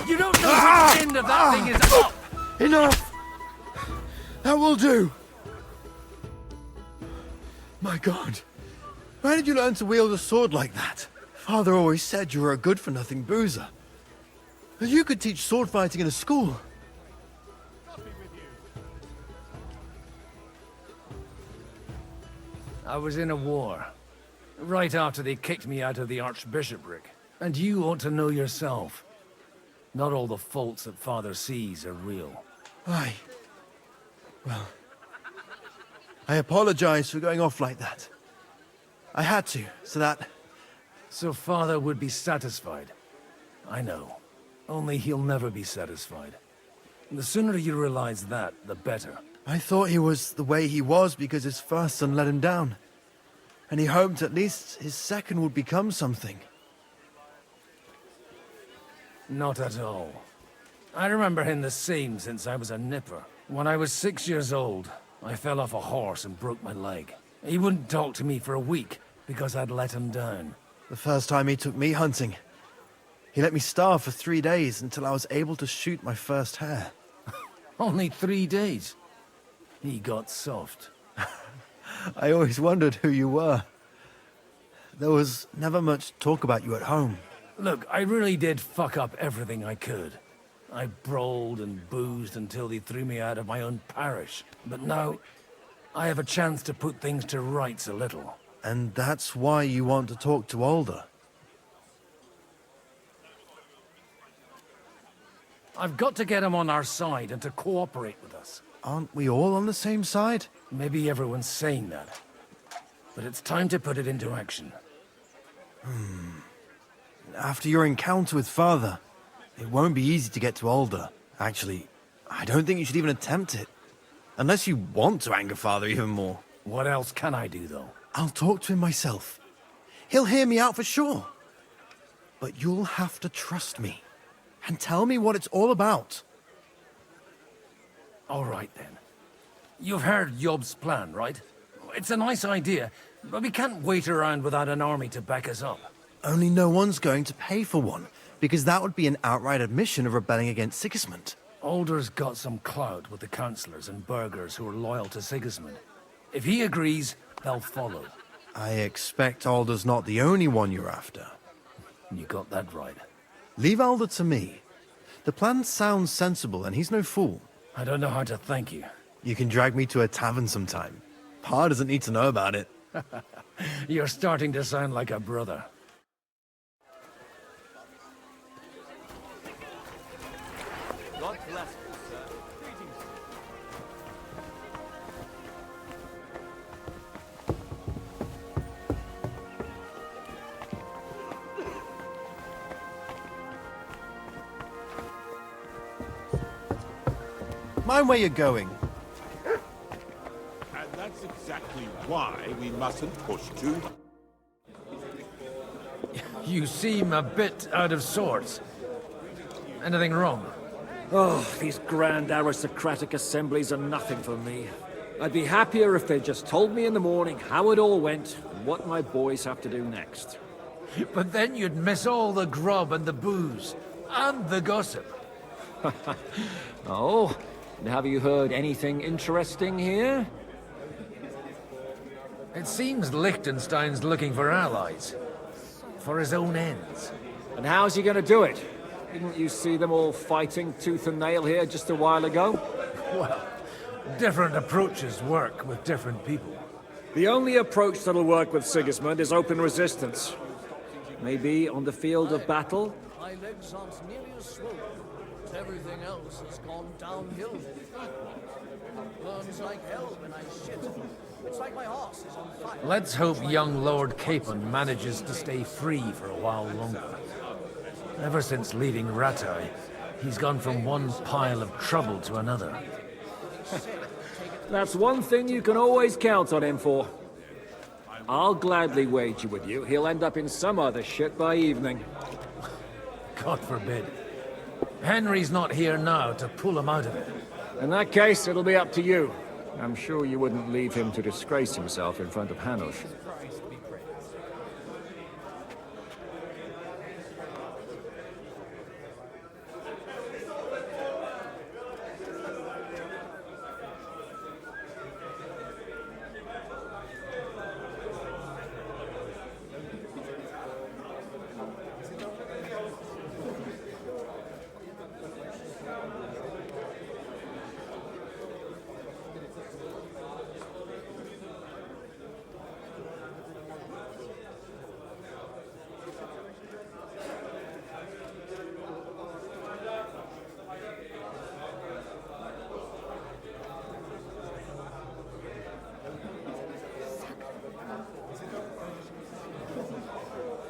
Speaker 21: You don't know which end of that thing is up!
Speaker 5: Enough! That will do. My God. Where did you learn to wield a sword like that? Father always said you were a good-for-nothing boozer. You could teach sword fighting in a school.
Speaker 7: I was in a war. Right after they kicked me out of the archbishopric. And you ought to know yourself. Not all the faults that Father sees are real.
Speaker 5: Aye. Well, I apologize for going off like that. I had to, so that...
Speaker 7: So Father would be satisfied. I know. Only he'll never be satisfied. The sooner you realize that, the better.
Speaker 5: I thought he was the way he was because his first son let him down. And he hoped at least his second would become something.
Speaker 7: Not at all. I remember him the same since I was a nipper. When I was 6 years old, I fell off a horse and broke my leg. He wouldn't talk to me for a week because I'd let him down.
Speaker 5: The first time he took me hunting, he let me starve for 3 days until I was able to shoot my first hare.
Speaker 7: Only 3 days. He got soft.
Speaker 5: I always wondered who you were. There was never much talk about you at home.
Speaker 7: Look, I really did fuck up everything I could. I brawled and boozed until they threw me out of my own parish. But now, I have a chance to put things to rights a little.
Speaker 5: And that's why you want to talk to Alder.
Speaker 7: I've got to get him on our side and to cooperate with us.
Speaker 5: Aren't we all on the same side?
Speaker 7: Maybe everyone's saying that. But it's time to put it into action.
Speaker 5: After your encounter with Father, it won't be easy to get to Alder. Actually, I don't think you should even attempt it. Unless you want to anger Father even more.
Speaker 7: What else can I do, though?
Speaker 5: I'll talk to him myself. He'll hear me out for sure. But you'll have to trust me. And tell me what it's all about.
Speaker 7: All right, then. You've heard Yob's plan, right? It's a nice idea, but we can't wait around without an army to back us up.
Speaker 5: Only no one's going to pay for one, because that would be an outright admission of rebelling against Sigismund.
Speaker 7: Alder's got some clout with the councillors and burghers who are loyal to Sigismund. If he agrees, they'll follow.
Speaker 5: I expect Alder's not the only one you're after.
Speaker 7: You got that right.
Speaker 5: Leave Alder to me. The plan sounds sensible, and he's no fool.
Speaker 7: I don't know how to thank you.
Speaker 5: You can drag me to a tavern sometime. Pa doesn't need to know about it.
Speaker 7: You're starting to sound like a brother.
Speaker 1: God bless you, sir. Greetings.
Speaker 5: Mind where you're going.
Speaker 11: And that's exactly why we mustn't push too.
Speaker 7: You seem a bit out of sorts. Anything wrong?
Speaker 21: Oh, these grand aristocratic assemblies are nothing for me. I'd be happier if they just told me in the morning how it all went and what my boys have to do next.
Speaker 7: But then you'd miss all the grub and the booze, and the gossip.
Speaker 21: Oh, and have you heard anything interesting here?
Speaker 7: It seems Liechtenstein's looking for allies. For his own ends.
Speaker 21: And how's he gonna do it? Didn't you see them all fighting tooth and nail here just a while ago?
Speaker 7: Well, different approaches work with different people.
Speaker 21: The only approach that'll work with Sigismund is open resistance. Maybe on the field of battle?
Speaker 4: My legs aren't nearly as swollen. Everything else has gone downhill. Burns like hell when I shit. It's like my horse is on fire.
Speaker 7: Let's hope young Lord Capon manages to stay free for a while longer. Ever since leaving Rattay, he's gone from one pile of trouble to another.
Speaker 21: That's one thing you can always count on him for. I'll gladly wager with you he'll end up in some other shit by evening.
Speaker 7: God forbid. Henry's not here now to pull him out of it.
Speaker 21: In that case, it'll be up to you. I'm sure you wouldn't leave him to disgrace himself in front of Hanush.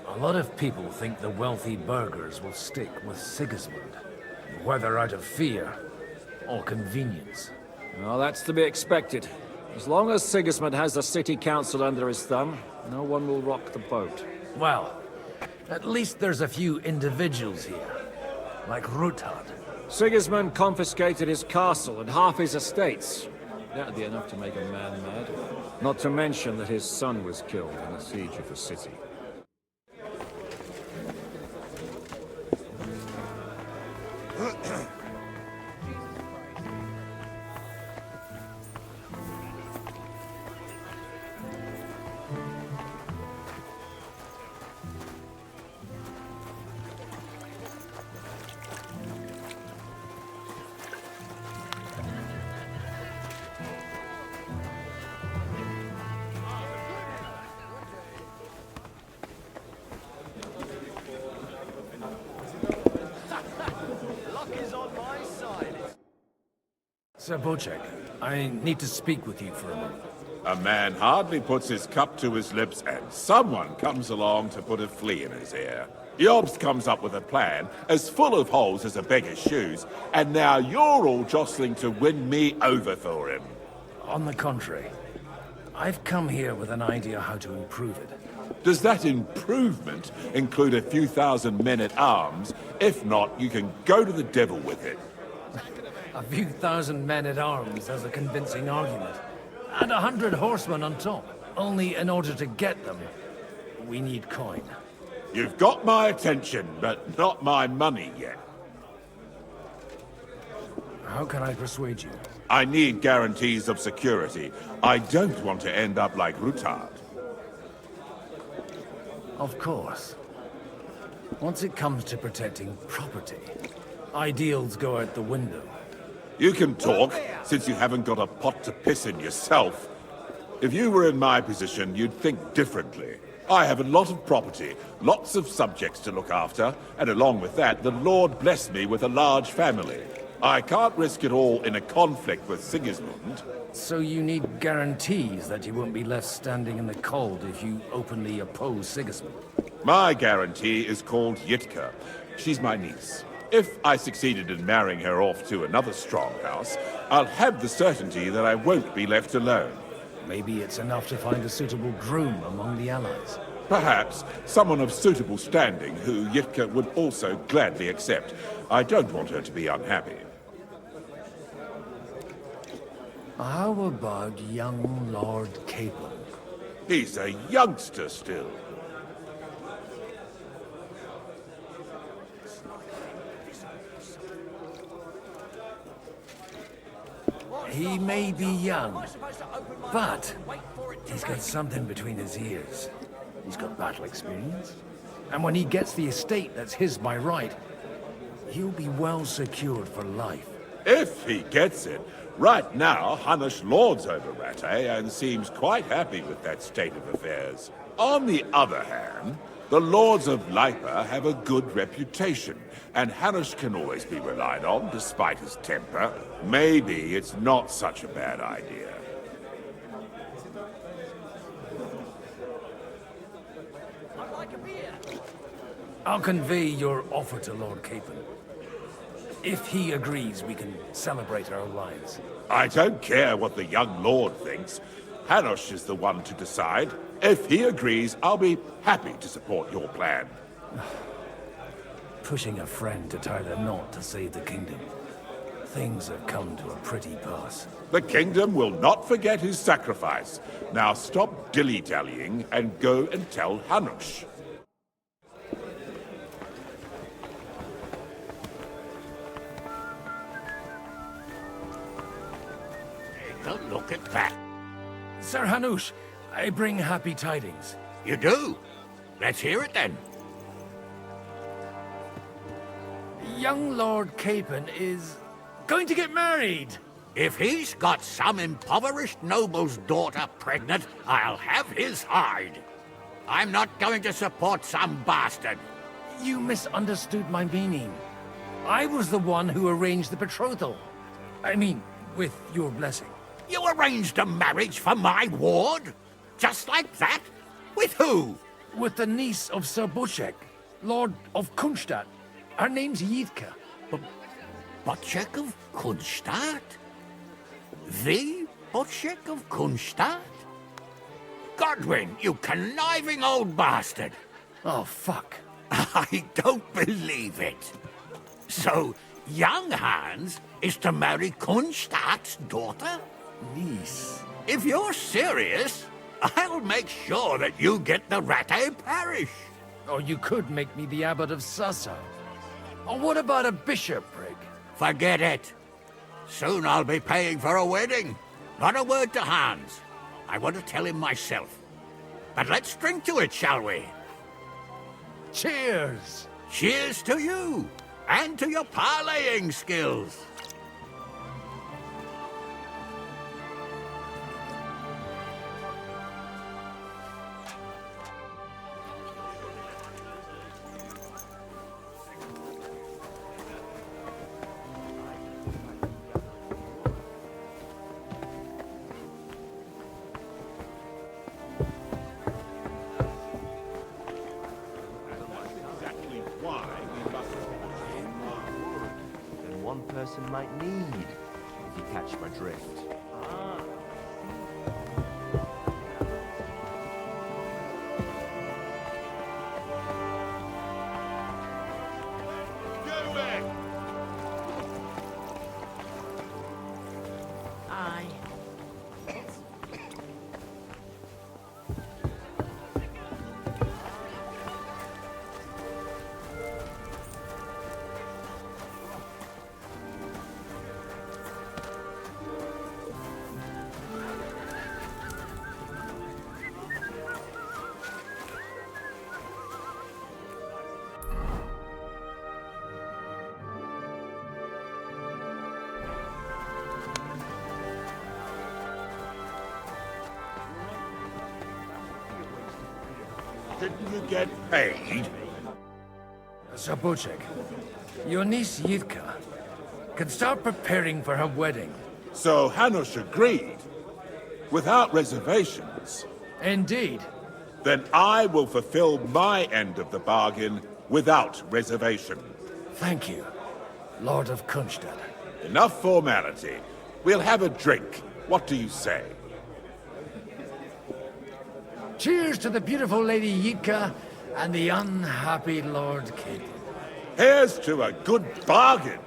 Speaker 7: A lot of people think the wealthy burghers will stick with Sigismund, whether out of fear or convenience.
Speaker 21: Well, that's to be expected. As long as Sigismund has the city council under his thumb, no one will rock the boat.
Speaker 7: Well, at least there's a few individuals here, like Ruthard.
Speaker 21: Sigismund confiscated his castle and half his estates. That'd be enough to make a man mad. Not to mention that his son was killed in the siege of the city.
Speaker 7: Sir Bocek, I need to speak with you for a moment.
Speaker 10: A man hardly puts his cup to his lips and someone comes along to put a flea in his ear. Jobst comes up with a plan as full of holes as a beggar's shoes, and now you're all jostling to win me over for him.
Speaker 7: On the contrary, I've come here with an idea how to improve it.
Speaker 10: Does that improvement include a few thousand men-at-arms? If not, you can go to the devil with it.
Speaker 7: A few thousand men-at-arms as a convincing argument. And 100 horsemen on top. Only in order to get them, we need coin.
Speaker 10: You've got my attention, but not my money yet.
Speaker 7: How can I persuade you?
Speaker 10: I need guarantees of security. I don't want to end up like Ruthard.
Speaker 7: Of course. Once it comes to protecting property, ideals go out the window.
Speaker 10: You can talk, since you haven't got a pot to piss in yourself. If you were in my position, you'd think differently. I have a lot of property, lots of subjects to look after, and along with that, the Lord blessed me with a large family. I can't risk it all in a conflict with Sigismund.
Speaker 7: So you need guarantees that you won't be left standing in the cold if you openly oppose Sigismund?
Speaker 10: My guarantee is called Yitka. She's my niece. If I succeeded in marrying her off to another strong house, I'll have the certainty that I won't be left alone.
Speaker 7: Maybe it's enough to find a suitable groom among the allies.
Speaker 10: Perhaps someone of suitable standing who Yitka would also gladly accept. I don't want her to be unhappy.
Speaker 7: How about young Lord Capel?
Speaker 10: He's a youngster still.
Speaker 7: He may be young, but he's got something between his ears. He's got battle experience. And when he gets the estate that's his by right, he'll be well secured for life.
Speaker 10: If he gets it. Right now, Hanush lords over Rattay and seems quite happy with that state of affairs. On the other hand, the lords of Lipa have a good reputation, and Hanush can always be relied on despite his temper. Maybe it's not such a bad idea.
Speaker 7: I'll convey your offer to Lord Capel. If he agrees, we can celebrate our lives.
Speaker 10: I don't care what the young lord thinks. Hanush is the one to decide. If he agrees, I'll be happy to support your plan.
Speaker 7: Pushing a friend to tie the knot to save the kingdom. Things have come to a pretty pass.
Speaker 10: The kingdom will not forget his sacrifice. Now stop dilly-dallying and go and tell Hanush.
Speaker 11: Look at that.
Speaker 7: Sir Hanush, I bring happy tidings.
Speaker 11: You do? Let's hear it then.
Speaker 7: Young Lord Capel is going to get married.
Speaker 11: If he's got some impoverished noble's daughter pregnant, I'll have his hide. I'm not going to support some bastard.
Speaker 7: You misunderstood my meaning. I was the one who arranged the betrothal. I mean, with your blessing.
Speaker 11: You arranged a marriage for my ward? Just like that? With who?
Speaker 7: With the niece of Sir Bushek, Lord of Kunstadt. Her name's Yitka.
Speaker 11: Bushek of Kunstadt? The Bushek of Kunstadt? Godwin, you conniving old bastard!
Speaker 7: Oh, fuck.
Speaker 11: I don't believe it. So, young Hans is to marry Kunstadt's daughter?
Speaker 7: Niece.
Speaker 11: If you're serious, I'll make sure that you get the Rattay parish.
Speaker 7: Or you could make me the abbot of Sassa. Or what about a bishopric?
Speaker 11: Forget it. Soon I'll be paying for a wedding. Not a word to Hans. I want to tell him myself. But let's drink to it, shall we?
Speaker 7: Cheers!
Speaker 11: Cheers to you, and to your parleying skills.
Speaker 2: One person might need, if you catch my drift.
Speaker 12: Aye.
Speaker 10: Didn't you get paid?
Speaker 7: Sir Bushek, your niece Yitka can start preparing for her wedding.
Speaker 10: So Hanush agreed, without reservations.
Speaker 7: Indeed.
Speaker 10: Then I will fulfill my end of the bargain without reservation.
Speaker 7: Thank you, Lord of Kunstadt.
Speaker 10: Enough formality. We'll have a drink. What do you say?
Speaker 7: Cheers to the beautiful Lady Yitka and the unhappy Lord Capel.
Speaker 10: Here's to a good bargain.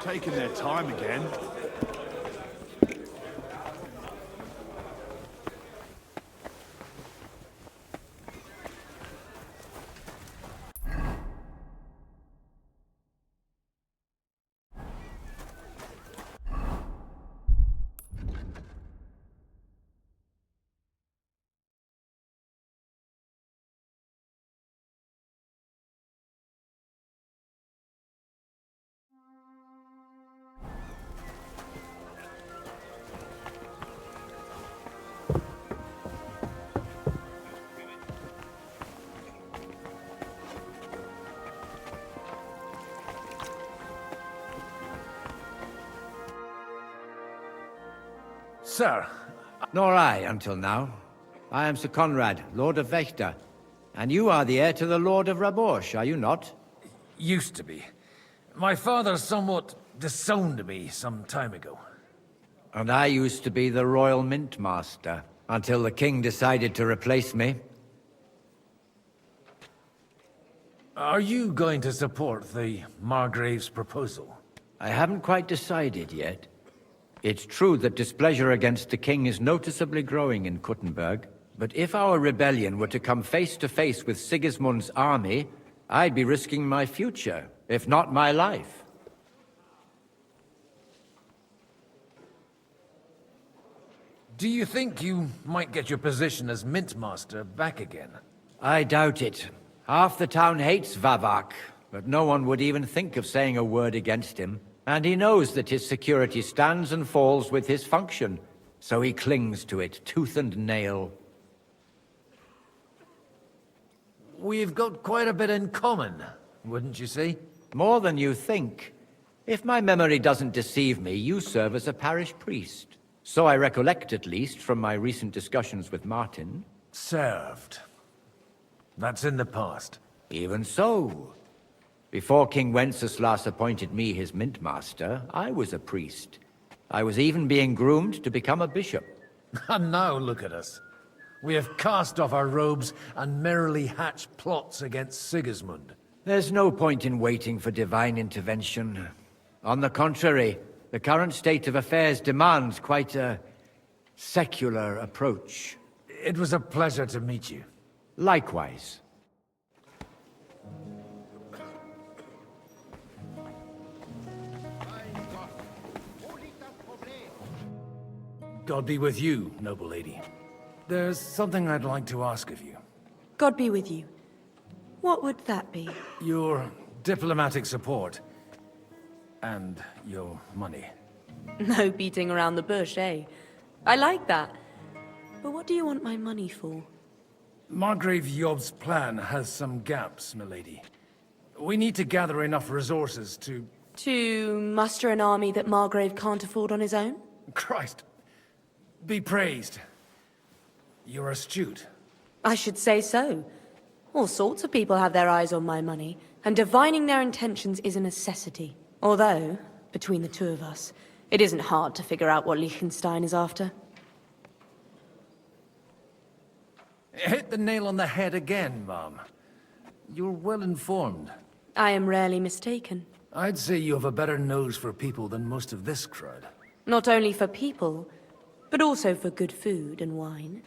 Speaker 1: Taking their time again.
Speaker 7: Sir.
Speaker 6: Nor I, until now. I am Sir Conrad, Lord of Wächter. And you are the heir to the Lord of Raborsch, are you not?
Speaker 7: Used to be. My father somewhat disowned me some time ago.
Speaker 6: And I used to be the Royal Mint Master, until the King decided to replace me.
Speaker 7: Are you going to support the Margrave's proposal?
Speaker 6: I haven't quite decided yet. It's true that displeasure against the king is noticeably growing in Kuttenberg, but if our rebellion were to come face to face with Sigismund's army, I'd be risking my future, if not my life.
Speaker 7: Do you think you might get your position as Mint Master back again?
Speaker 6: I doubt it. Half the town hates Vavak, but no one would even think of saying a word against him. And he knows that his security stands and falls with his function, so he clings to it tooth and nail.
Speaker 7: We've got quite a bit in common, wouldn't you say?
Speaker 6: More than you think. If my memory doesn't deceive me, you serve as a parish priest. So I recollect, at least, from my recent discussions with Martin.
Speaker 7: Served. That's in the past.
Speaker 6: Even so. Before King Wenceslas appointed me his mint master, I was a priest. I was even being groomed to become a bishop.
Speaker 7: And now look at us. We have cast off our robes and merrily hatched plots against Sigismund.
Speaker 6: There's no point in waiting for divine intervention. On the contrary, the current state of affairs demands quite a secular approach.
Speaker 7: It was a pleasure to meet you.
Speaker 6: Likewise.
Speaker 7: God be with you, noble lady. There's something I'd like to ask of you.
Speaker 13: God be with you. What would that be?
Speaker 7: Your diplomatic support. And your money.
Speaker 13: No beating around the bush, eh? I like that. But what do you want my money for?
Speaker 7: Margrave Yob's plan has some gaps, milady. We need to gather enough resources to...
Speaker 13: To muster an army that Margrave can't afford on his own?
Speaker 7: Christ. Be praised. You're astute.
Speaker 13: I should say so. All sorts of people have their eyes on my money, and divining their intentions is a necessity. Although, between the two of us, it isn't hard to figure out what Liechtenstein is after.
Speaker 7: Hit the nail on the head again, Mom. You're well informed.
Speaker 13: I am rarely mistaken.
Speaker 7: I'd say you have a better nose for people than most of this crowd.
Speaker 13: Not only for people, but also for good food and wine.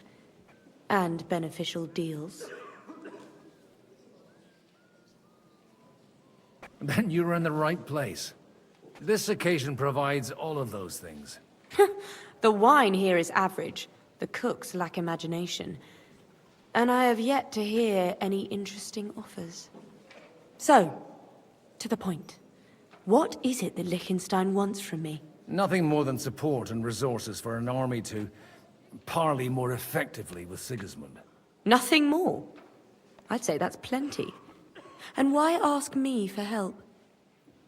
Speaker 13: And beneficial deals.
Speaker 7: Then you're in the right place. This occasion provides all of those things.
Speaker 13: The wine here is average. The cooks lack imagination. And I have yet to hear any interesting offers. So, to the point. What is it that Liechtenstein wants from me?
Speaker 7: Nothing more than support and resources for an army to parley more effectively with Sigismund.
Speaker 13: Nothing more? I'd say that's plenty. And why ask me for help?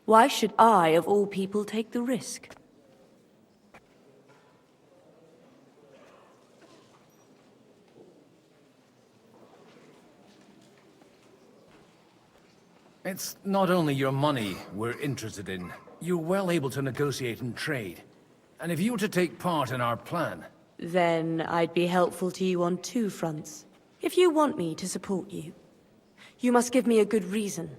Speaker 13: Why should I, of all people, take the risk?
Speaker 7: It's not only your money we're interested in. You're well able to negotiate and trade. And if you were to take part in our plan...
Speaker 13: Then I'd be helpful to you on two fronts. If you want me to support you, you must give me a good reason.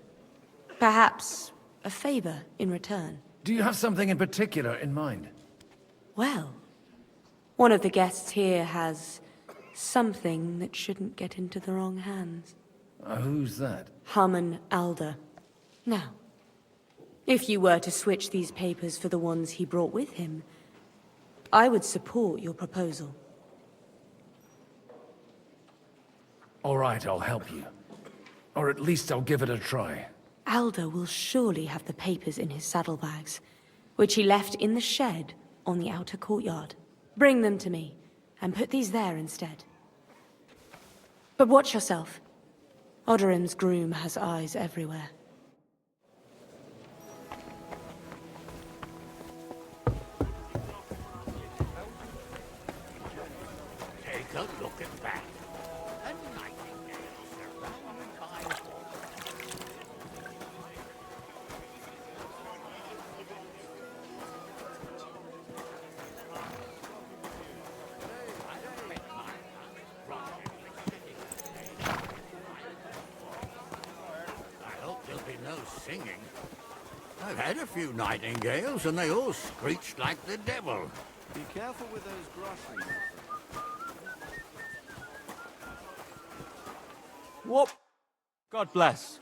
Speaker 13: Perhaps a favor in return.
Speaker 7: Do you have something in particular in mind?
Speaker 13: Well, one of the guests here has something that shouldn't get into the wrong hands.
Speaker 7: Who's that?
Speaker 13: Harmon Alder. Now, if you were to switch these papers for the ones he brought with him, I would support your proposal.
Speaker 7: All right, I'll help you. Or at least I'll give it a try.
Speaker 13: Alder will surely have the papers in his saddlebags, which he left in the shed on the outer courtyard. Bring them to me, and put these there instead. But watch yourself. Odorim's groom has eyes everywhere.
Speaker 12: Take a look at that. A nightingale surrounded by I hope there'll be no singing. I've had a few nightingales, and they all screeched like the devil.
Speaker 8: Be careful with those groceries.
Speaker 14: Whoop! God bless.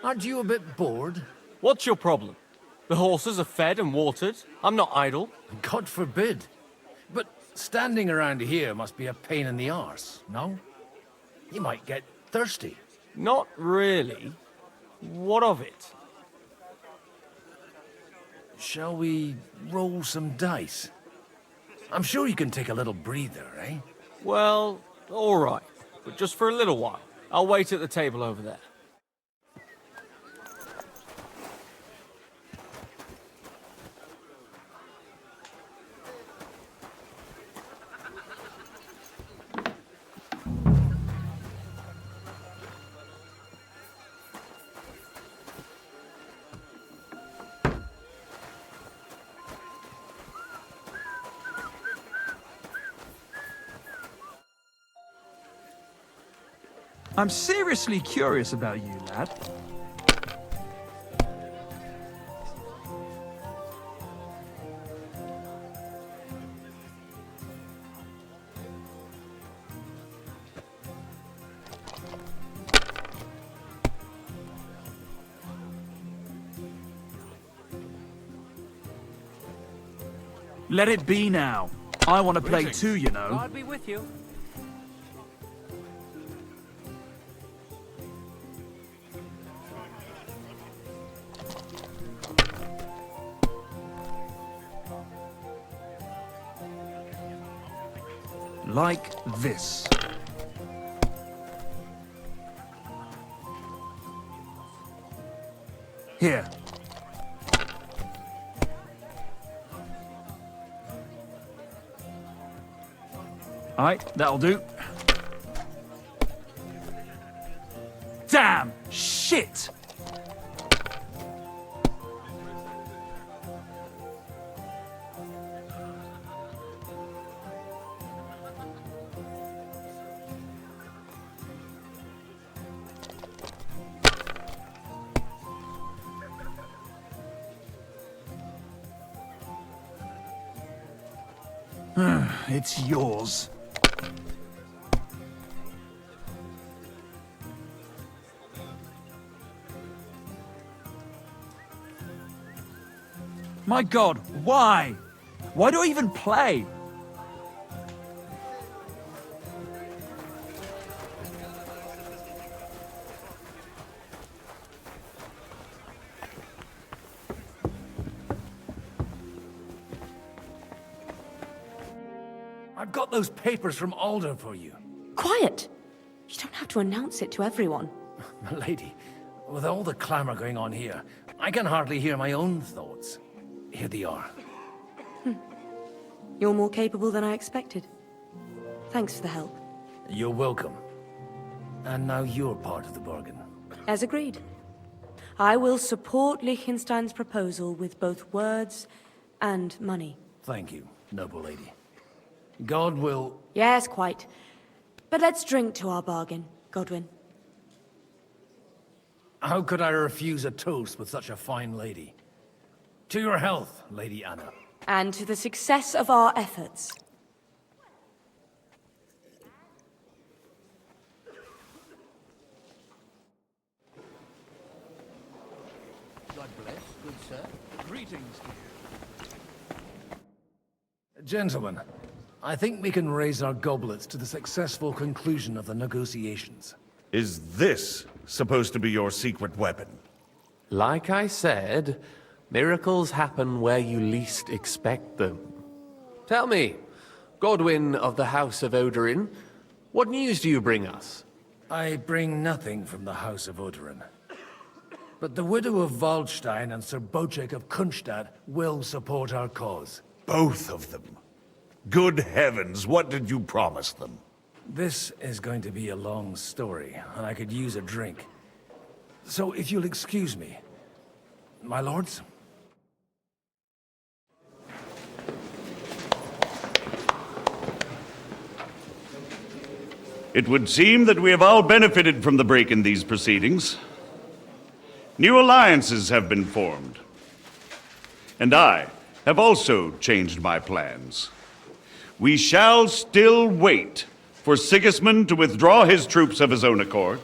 Speaker 7: Aren't you a bit bored?
Speaker 14: What's your problem? The horses are fed and watered. I'm not idle.
Speaker 7: God forbid. But standing around here must be a pain in the arse, no? You might get thirsty.
Speaker 14: Not really. What of it?
Speaker 7: Shall we roll some dice? I'm sure you can take a little breather, eh?
Speaker 14: Well, all right. But just for a little while. I'll wait at the table over there.
Speaker 15: I'm seriously curious about you, lad. Let it be now. I want to play too, you know.
Speaker 12: God be with you.
Speaker 15: Like this. Here. Alright, that'll do. Damn! Shit! It's yours. My God, why? Why do I even play?
Speaker 7: I've got those papers from Alder for you.
Speaker 13: Quiet! You don't have to announce it to everyone.
Speaker 7: Milady, with all the clamor going on here, I can hardly hear my own thoughts. Here they are.
Speaker 13: You're more capable than I expected. Thanks for the help.
Speaker 7: You're welcome. And now you're part of the bargain.
Speaker 13: As agreed. I will support Liechtenstein's proposal with both words and money.
Speaker 7: Thank you, noble lady. God will...
Speaker 13: Yes, quite. But let's drink to our bargain, Godwin.
Speaker 7: How could I refuse a toast with such a fine lady? To your health, Lady Anna.
Speaker 13: And to the success of our efforts.
Speaker 4: God bless, good sir. Greetings to you.
Speaker 7: Gentlemen, I think we can raise our goblets to the successful conclusion of the negotiations.
Speaker 20: Is this supposed to be your secret weapon?
Speaker 18: Like I said, miracles happen where you least expect them. Tell me, Godwin of the House of Odorin, what news do you bring us?
Speaker 7: I bring nothing from the House of Odorin. But the widow of Waldstein and Sir Bocek of Kunstadt will support our cause.
Speaker 20: Both of them? Good heavens, what did you promise them?
Speaker 7: This is going to be a long story, and I could use a drink. So if you'll excuse me, my lords?
Speaker 20: It would seem that we have all benefited from the break in these proceedings. New alliances have been formed. And I have also changed my plans. We shall still wait for Sigismund to withdraw his troops of his own accord,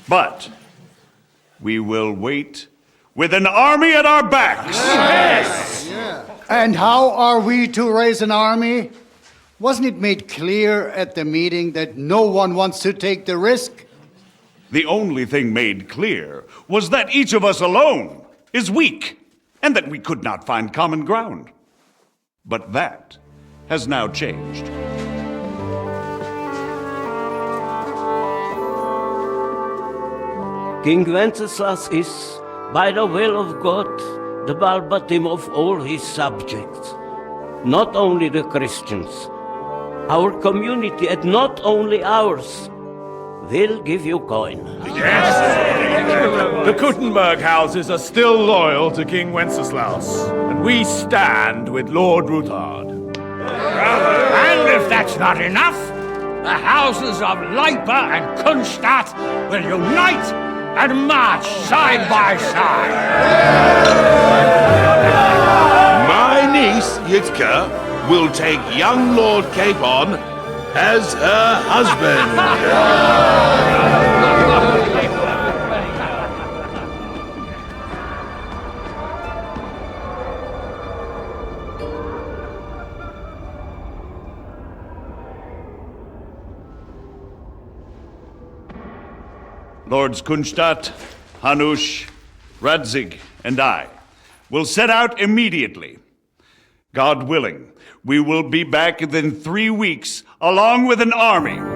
Speaker 20: but we will wait with an army at our backs.
Speaker 9: Yes! And how are we to raise an army? Wasn't it made clear at the meeting that no one wants to take the risk?
Speaker 20: The only thing made clear was that each of us alone is weak, and that we could not find common ground. But that has now changed.
Speaker 16: King Wenceslas is, by the will of God, the balbatim of all his subjects. Not only the Christians, our community, and not only ours, will give you coin.
Speaker 17: The Kuttenberg houses are still loyal to King Wenceslaus, and we stand with Lord Ruthard.
Speaker 21: And if that's not enough, the houses of Leipa and Kunstadt will unite and march side by side.
Speaker 1: My niece, Yitka, will take young Lord Capon as her husband.
Speaker 20: Lords Kunstadt, Hanush, Radzig, and I will set out immediately. God willing, we will be back within 3 weeks, along with an army.
Speaker 21: Now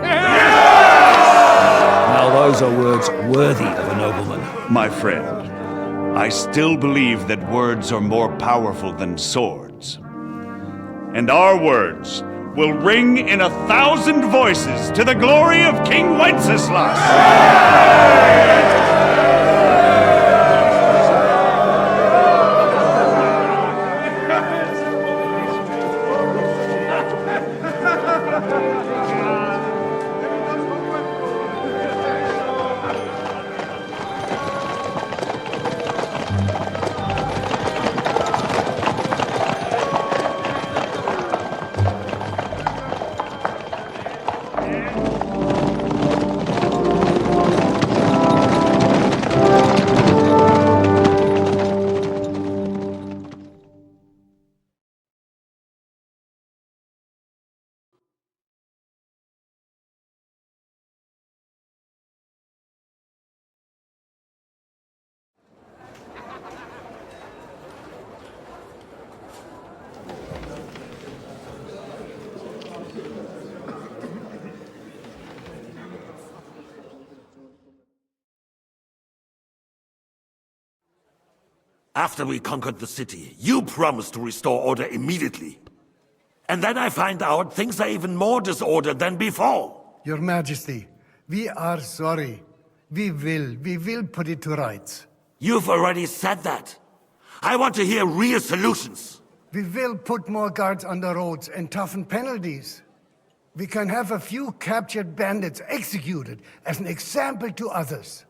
Speaker 21: those are words worthy of a nobleman.
Speaker 20: My friend, I still believe that words are more powerful than swords. And our words will ring in 1,000 voices to the glory of King Wenceslas.
Speaker 1: After we conquered the city, you promised to restore order immediately. And then I find out things are even more disordered than before.
Speaker 9: Your Majesty, we are sorry. We will put it to rights.
Speaker 1: You've already said that. I want to hear real solutions.
Speaker 9: We will put more guards on the roads and toughen penalties. We can have a few captured bandits executed as an example to others.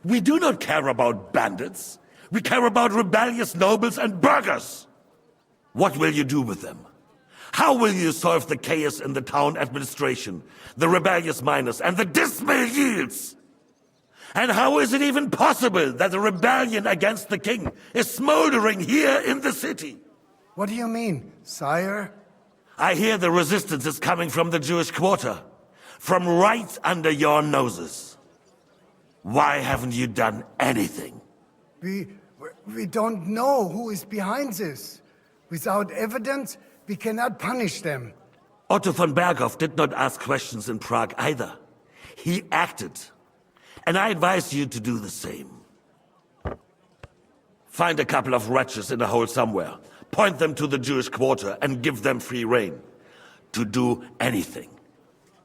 Speaker 3: We do not care about bandits. We care about rebellious nobles and burghers. What will you do with them? How will you solve the chaos in the town administration, the rebellious miners, and the dismal yields? And how is it even possible that a rebellion against the king is smoldering here in the city?
Speaker 9: What do you mean, sire?
Speaker 3: I hear the resistance is coming from the Jewish quarter, from right under your noses. Why haven't you done anything?
Speaker 9: We don't know who is behind this. Without evidence, we cannot punish them.
Speaker 3: Otto von Berghoff did not ask questions in Prague either. He acted. And I advise you to do the same. Find a couple of wretches in a hole somewhere, point them to the Jewish quarter, and give them free rein to do anything.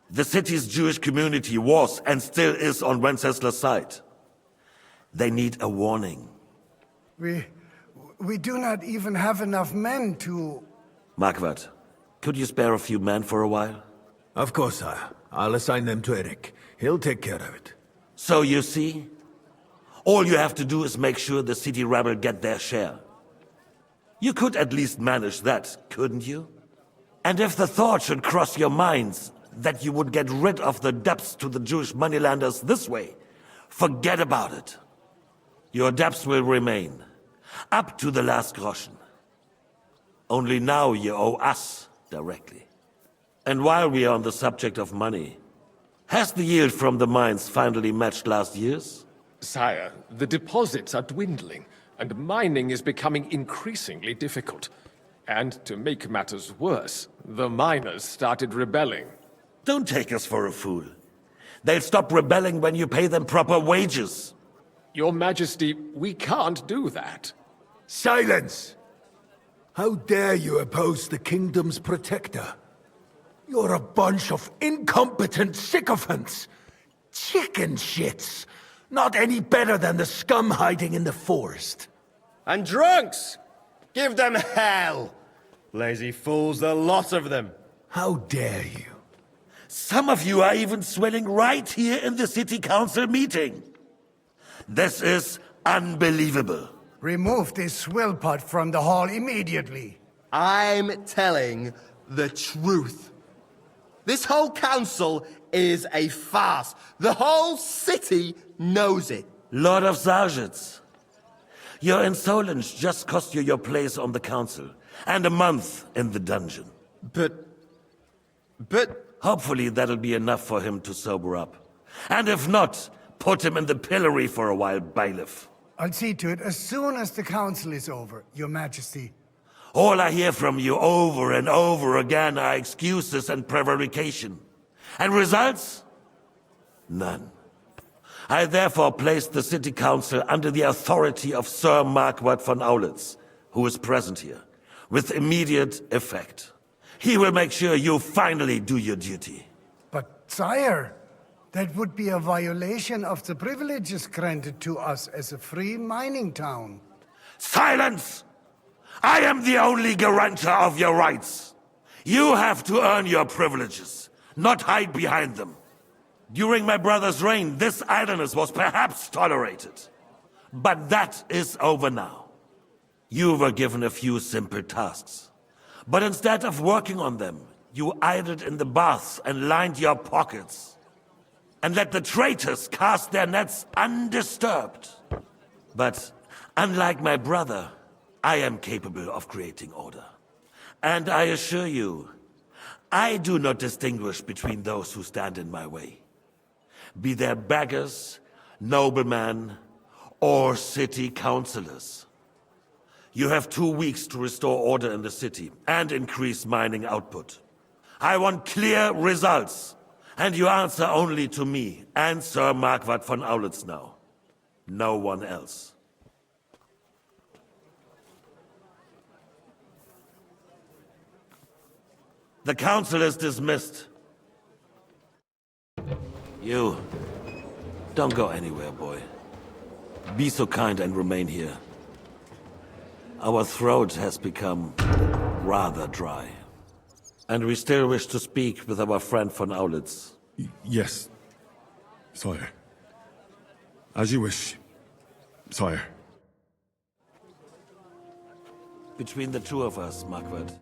Speaker 3: The city's Jewish community was and still is on Wenceslas' side. They need a warning.
Speaker 9: We do not even have enough men to...
Speaker 3: Marquardt, could you spare a few men for a while?
Speaker 19: Of course, sire. I'll assign them to Eric. He'll take care of it.
Speaker 3: So you see, all you have to do is make sure the city rabble get their share. You could at least manage that, couldn't you? And if the thought should cross your minds that you would get rid of the debts to the Jewish moneylanders this way, forget about it. Your debts will remain, up to the last groschen. Only now you owe us directly. And while we are on the subject of money, has the yield from the mines finally matched last year's?
Speaker 23: Sire, the deposits are dwindling, and mining is becoming increasingly difficult. And to make matters worse, the miners started rebelling.
Speaker 3: Don't take us for a fool. They'll stop rebelling when you pay them proper wages.
Speaker 23: Your Majesty, we can't do that.
Speaker 19: Silence! How dare you oppose the kingdom's protector? You're a bunch of incompetent sycophants! Chicken shits! Not any better than the scum hiding in the forest.
Speaker 8: And drunks! Give them hell! Lazy fools, the lot of them.
Speaker 19: How dare you?
Speaker 3: Some of you are even swelling right here in the city council meeting. This is unbelievable.
Speaker 9: Remove this swill pot from the hall immediately.
Speaker 8: I'm telling the truth. This whole council is a farce. The whole city knows it.
Speaker 3: Lord of Sargitz, your insolence just cost you your place on the council, and a month in the dungeon.
Speaker 8: But...
Speaker 3: Hopefully that'll be enough for him to sober up. And if not, put him in the pillory for a while, bailiff.
Speaker 9: I'll see to it as soon as the council is over, Your Majesty.
Speaker 3: All I hear from you over and over again are excuses and prevarication. And results? None. I therefore place the city council under the authority of Sir Marquardt von Aulitz, who is present here, with immediate effect. He will make sure you finally do your duty.
Speaker 9: But, sire, that would be a violation of the privileges granted to us as a free mining town.
Speaker 3: Silence! I am the only guarantor of your rights. You have to earn your privileges, not hide behind them. During my brother's reign, this idleness was perhaps tolerated. But that is over now. You were given a few simple tasks. But instead of working on them, you idled in the baths and lined your pockets. And let the traitors cast their nets undisturbed. But unlike my brother, I am capable of creating order. And I assure you, I do not distinguish between those who stand in my way. Be they beggars, noblemen, or city councillors. You have 2 weeks to restore order in the city and increase mining output. I want clear results, and you answer only to me and Sir Marquardt von Aulitz now. No one else. The council is dismissed. You, don't go anywhere, boy. Be so kind and remain here. Our throat has become rather dry. And we still wish to speak with our friend von Aulitz.
Speaker 24: Yes, sire.
Speaker 5: As you wish, sire.
Speaker 3: Between the two of us, Marquardt.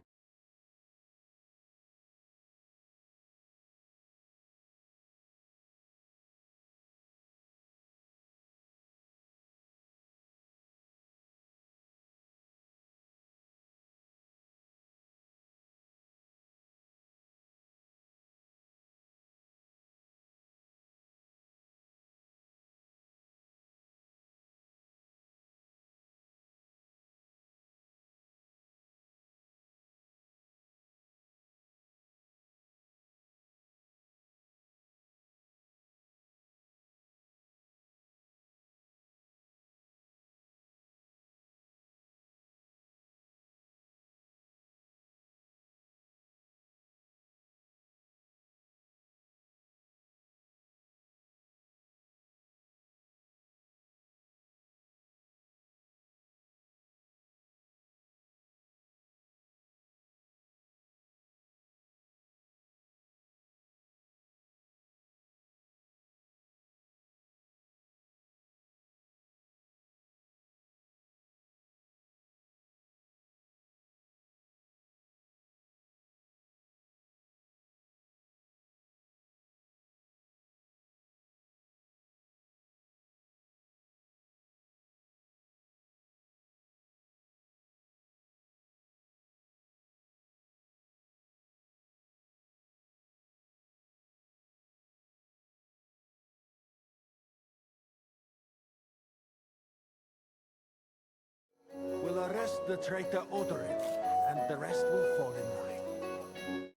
Speaker 19: We'll arrest the traitor Odoric, and the rest will fall in line.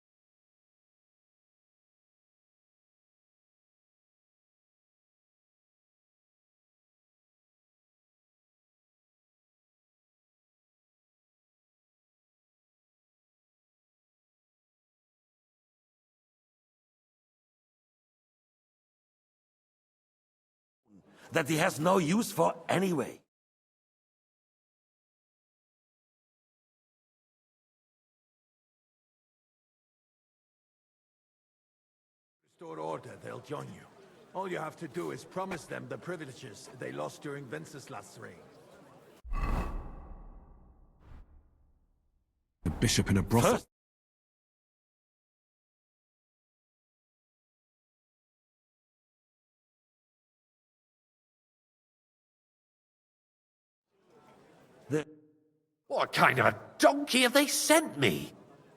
Speaker 3: That he has no use for anyway.
Speaker 19: Restore order, they'll join you. All you have to do is promise them the privileges they lost during Wenceslas' reign.
Speaker 5: A bishop in a brothel.
Speaker 18: What kind of a donkey have they sent me?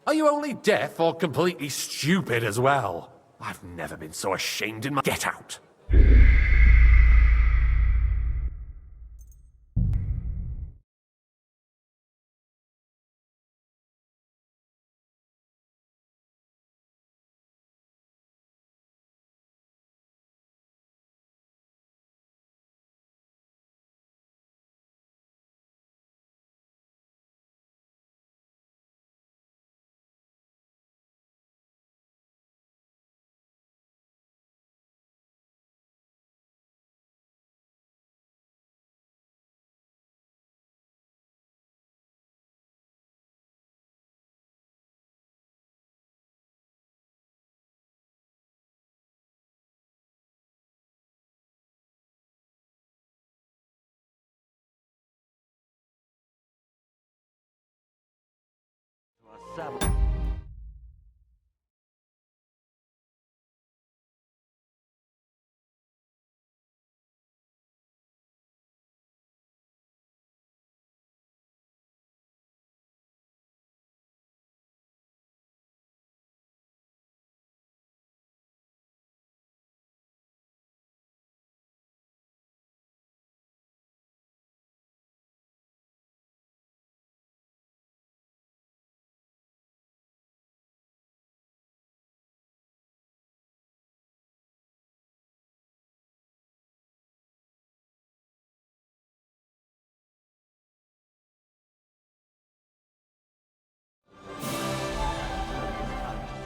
Speaker 18: Are you only deaf or completely stupid as well? I've never been so ashamed in my— Get out!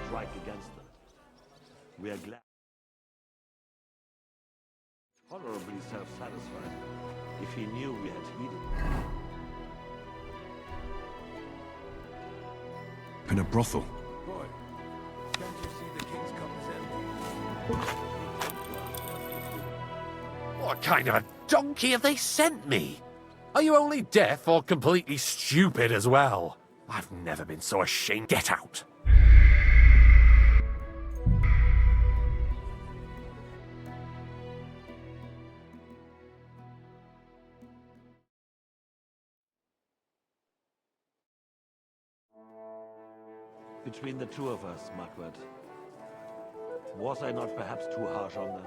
Speaker 3: Strike against them. We are glad. Tolerably self-satisfied if he knew we had heeded.
Speaker 5: In a brothel.
Speaker 19: Boy, can't you see the king's cup is empty?
Speaker 18: What kind of a donkey have they sent me? Are you only deaf or completely stupid as well? I've never been so ashamed. Get out!
Speaker 3: Between the two of us, Margaret, was I not perhaps too harsh on them?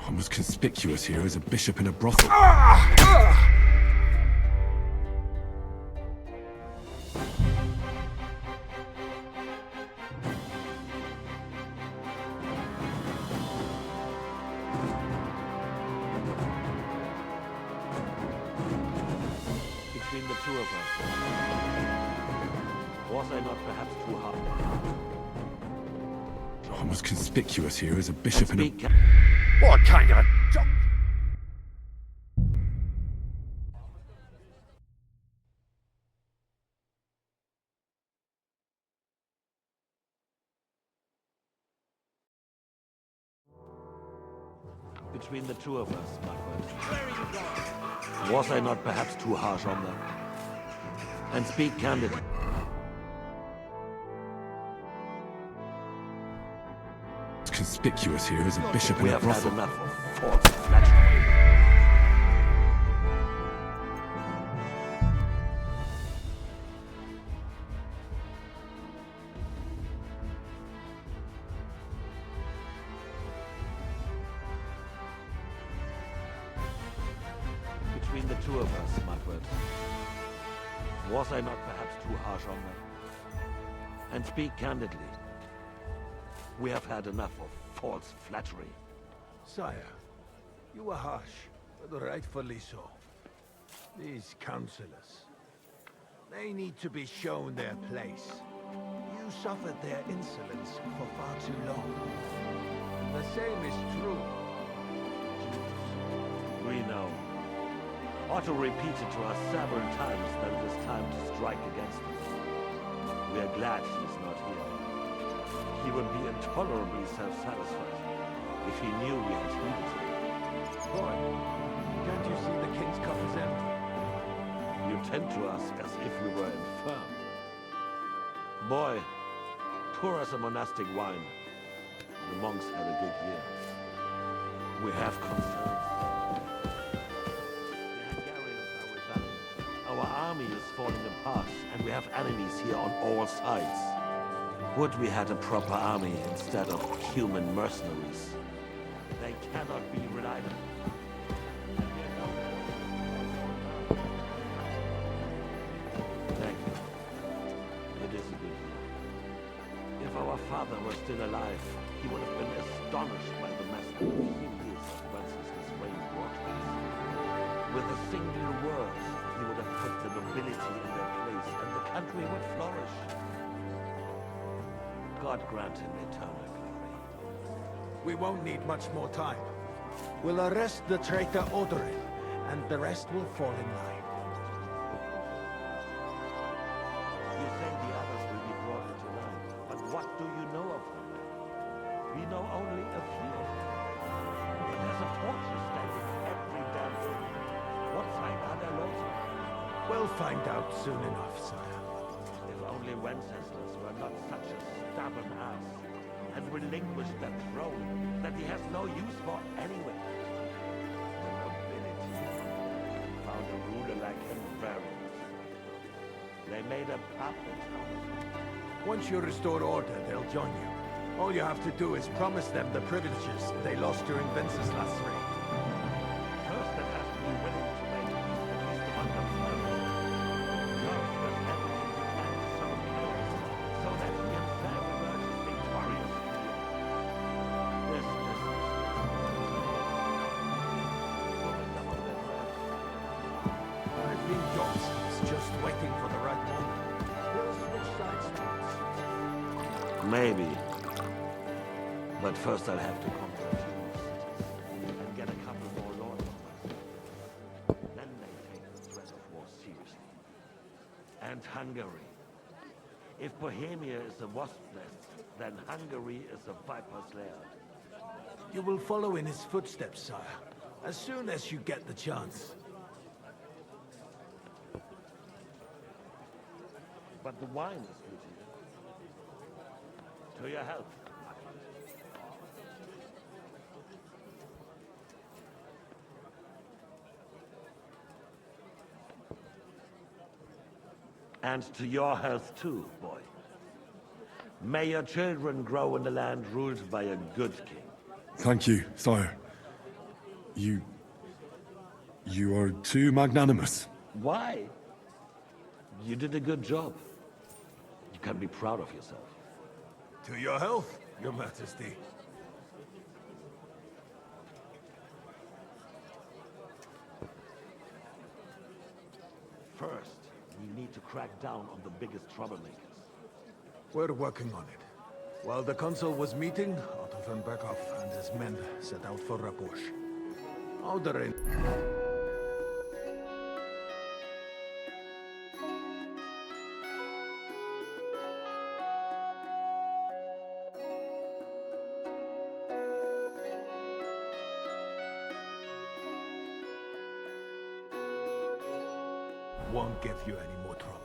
Speaker 5: I'm as conspicuous here as a bishop in a brothel.
Speaker 3: Between the two of us, was I not perhaps too hard?
Speaker 5: I'm as conspicuous here as a bishop in a...
Speaker 18: What kind of a...
Speaker 3: Between the two of us, Margaret, was I not perhaps too harsh on them? And speak candidly.
Speaker 5: As conspicuous here as a bishop in
Speaker 3: We
Speaker 5: a
Speaker 3: have had
Speaker 5: brothel.
Speaker 3: enough of false flattery. Between the two of us, Margaret, was I not perhaps too harsh on them? And speak candidly. We have had enough of false flattery.
Speaker 19: Sire, you were harsh, but rightfully so. These councillors, they need to be shown their place. You suffered their insolence for far too long. And the same is true.
Speaker 3: We know. Otto repeated to us several times that it is time to strike against them. We are glad he is not here. He would be intolerably self-satisfied if he knew we had heeded him.
Speaker 19: Boy, can't you see the king's cup is empty?
Speaker 3: You tend to us as if we were infirm. Boy, pour us a monastic wine. The monks had a good year. We have concerns. The Hungarians are rebelling. Our army is falling apart, and we have enemies here on all sides. Would we had a proper army instead of human mercenaries? They cannot be relied on. Thank you. It is a good year. If our father were still alive, he would have been astonished by the massive few years of Wenceslas reign brought us. With a single word, he would have put the nobility in their place, and the country would flourish. God grant him eternal glory.
Speaker 19: We won't need much more time. We'll arrest the traitor Odorin, and the rest will fall in line.
Speaker 3: You say the others will be brought into line, but what do you know of them? We know only a few of them. There's a fortress standing every damn thing. What side are they located?
Speaker 19: We'll find out soon enough, sire.
Speaker 3: If only Wenceslas were not such a stubborn ass, and relinquished that throne that he has no use for anyway. The nobility found a ruler like him very. They made a puppet out of him.
Speaker 19: Once you restore order, they'll join you. All you have to do is promise them the privileges they lost during Wenceslas' reign.
Speaker 3: First, they have to be willing to make at least among themselves just as everything and so that he himself emerges victorious. This
Speaker 19: I've been Johnson's, just waiting for the right moment. We'll switch sides once.
Speaker 3: Maybe. But first I'll have to conquer a few and get a couple more loyal ones. Then they take the threat of war seriously. And Hungary. If Bohemia is a wasp nest, then Hungary is a viper's lair.
Speaker 19: You will follow in his footsteps, sire, as soon as you get the chance.
Speaker 3: But the wine is good here. To your health. And to your health too, boy. May your children grow in a land ruled by a good king.
Speaker 5: Thank you, sire. You are too magnanimous.
Speaker 3: Why? You did a good job. You can be proud of yourself.
Speaker 19: To your health, your majesty.
Speaker 3: First, we need to crack down on the biggest troublemakers.
Speaker 19: We're working on it. While the consul was meeting, Otto von Berghoff and his men set out for Rabush. Alderin. Won't give you any more trouble.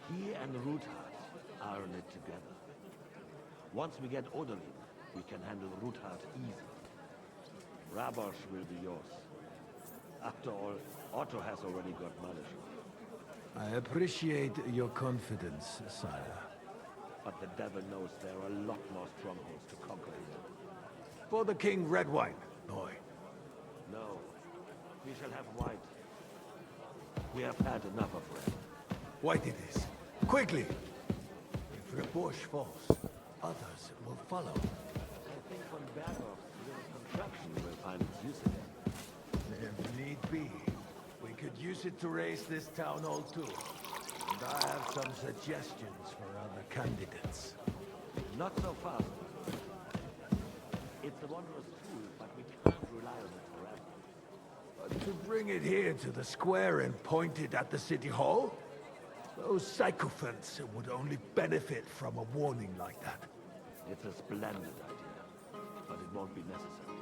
Speaker 3: He and Ruthard are in it together. Once we get Odolin, we can handle Ruthard easily. Rabosh will be yours. After all, Otto has already got Malishov.
Speaker 19: I appreciate your confidence, sire.
Speaker 3: But the devil knows there are a lot more strongholds to conquer here.
Speaker 19: For the king, red wine, boy.
Speaker 3: No, we shall have white. We have had enough of red.
Speaker 19: White it is. Quickly! If Rabush falls, others will follow.
Speaker 3: I think von Berghoff's little contraption will find its use again.
Speaker 19: If need be, we could use it to raise this town hall too. And I have some suggestions for other candidates.
Speaker 3: Not so fast. It's a wondrous tool, but we can't rely on it forever.
Speaker 19: But to bring it here to the square and point it at the city hall? Those sycophants would only benefit from a warning like that.
Speaker 3: It's a splendid idea, but it won't be necessary.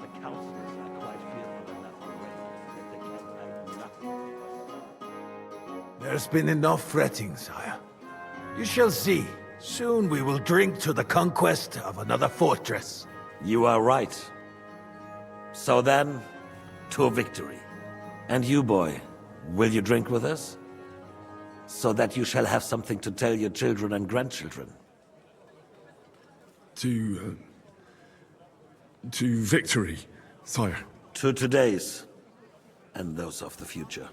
Speaker 3: The councillors are quite fearful enough already that they can't find nothing.
Speaker 19: There's been enough fretting, sire. You shall see. Soon we will drink to the conquest of another fortress.
Speaker 3: You are right. So then, to victory. And you, boy, will you drink with us? So that you shall have something to tell your children and grandchildren.
Speaker 5: To victory, sire.
Speaker 3: To today's, and those of the future.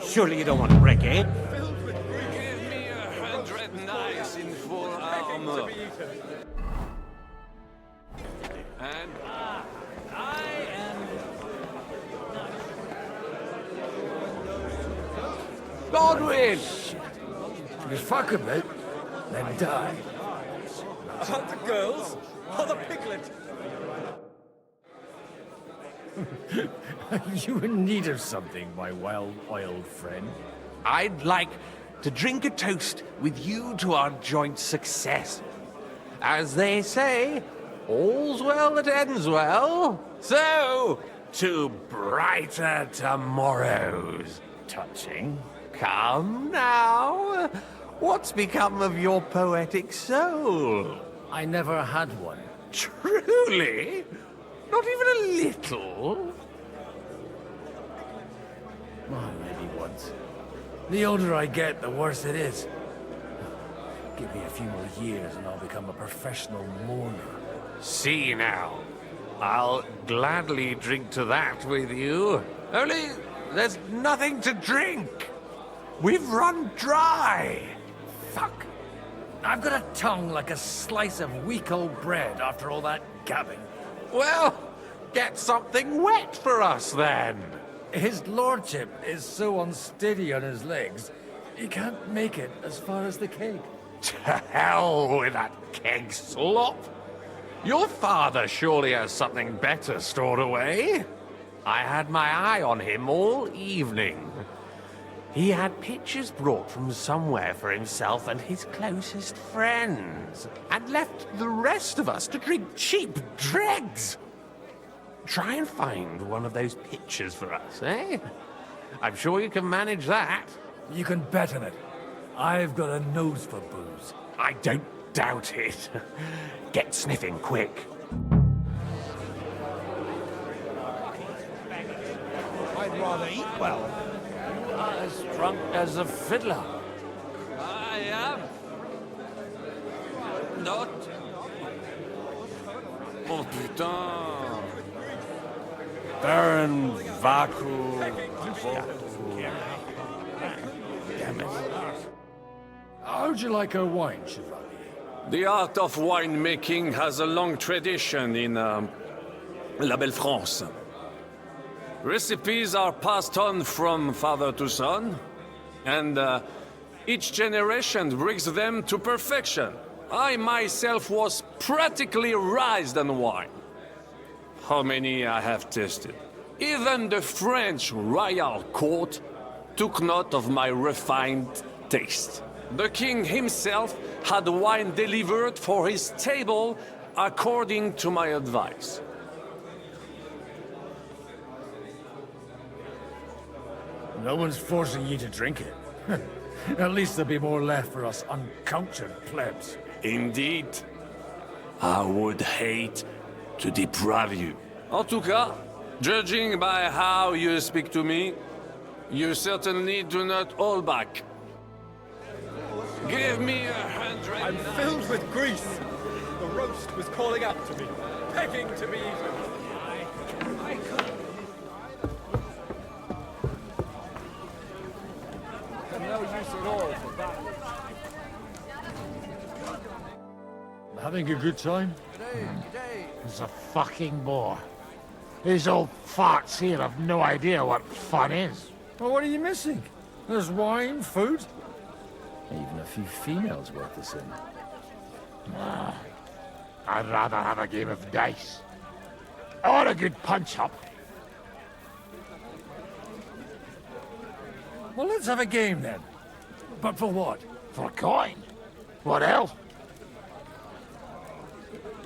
Speaker 1: Surely you don't want to wreck it?
Speaker 2: Give me 100 knights in full armor. And I am
Speaker 19: Godwin! You fuck a bit, then die.
Speaker 21: Aren't the girls? Or the piglet?
Speaker 7: Are you in need of something, my well-oiled friend?
Speaker 21: I'd like
Speaker 18: to drink a toast with you to our joint success. As they say, all's well that ends well. So, to brighter tomorrows.
Speaker 7: Touching.
Speaker 18: Come now. What's become of your poetic soul?
Speaker 7: I never had one.
Speaker 18: Truly? Not even a little?
Speaker 7: Oh, maybe once. The older I get, the worse it is. Give me a few more years and I'll become a professional mourner.
Speaker 18: See now. I'll gladly drink to that with you. Only there's nothing to drink. We've run dry.
Speaker 7: Fuck. I've got a tongue like a slice of weak old bread after all that gabbing.
Speaker 18: Well, get something wet for us then.
Speaker 7: His lordship is so unsteady on his legs, he can't make it as far as the keg.
Speaker 18: To hell with that keg slop. Your father surely has something better stored away. I had my eye on him all evening. He had pictures brought from somewhere for himself and his closest friends, and left the rest of us to drink cheap dregs. Try and find one of those pictures for us, eh? I'm sure you can manage that.
Speaker 7: You can bet on it. I've got a nose for booze.
Speaker 18: I don't doubt it. Get sniffing quick.
Speaker 1: I'd rather eat well.
Speaker 21: As drunk as a fiddler.
Speaker 2: I am not. Oh putain.
Speaker 21: Baron Vaku. Damn it.
Speaker 7: How'd you like a wine, Chevalier?
Speaker 2: The art of winemaking has a long tradition in La Belle France. Recipes are passed on from father to son, and each generation brings them to perfection. I myself was practically raised on wine. How many I have tasted. Even the French royal court took note of my refined taste. The king himself had wine delivered for his table according to my advice.
Speaker 7: No one's forcing you to drink it. At least there'll be more left for us uncultured plebs.
Speaker 2: Indeed. I would hate to deprive you. En tout cas, judging by how you speak to me, you certainly do not hold back. Give me 100.
Speaker 23: I'm filled with grief. The roast was calling out to me, begging to be eaten. I could. No use at all for that.
Speaker 7: Having a good time?
Speaker 10: He's a fucking bore. These old farts here have no idea what fun is.
Speaker 7: Well, what are you missing? There's wine, food, even a few females worth the sin.
Speaker 10: Nah, I'd rather have a game of dice. Or a good punch-up.
Speaker 7: Well, let's have a game then. But for what?
Speaker 10: For coin. What else?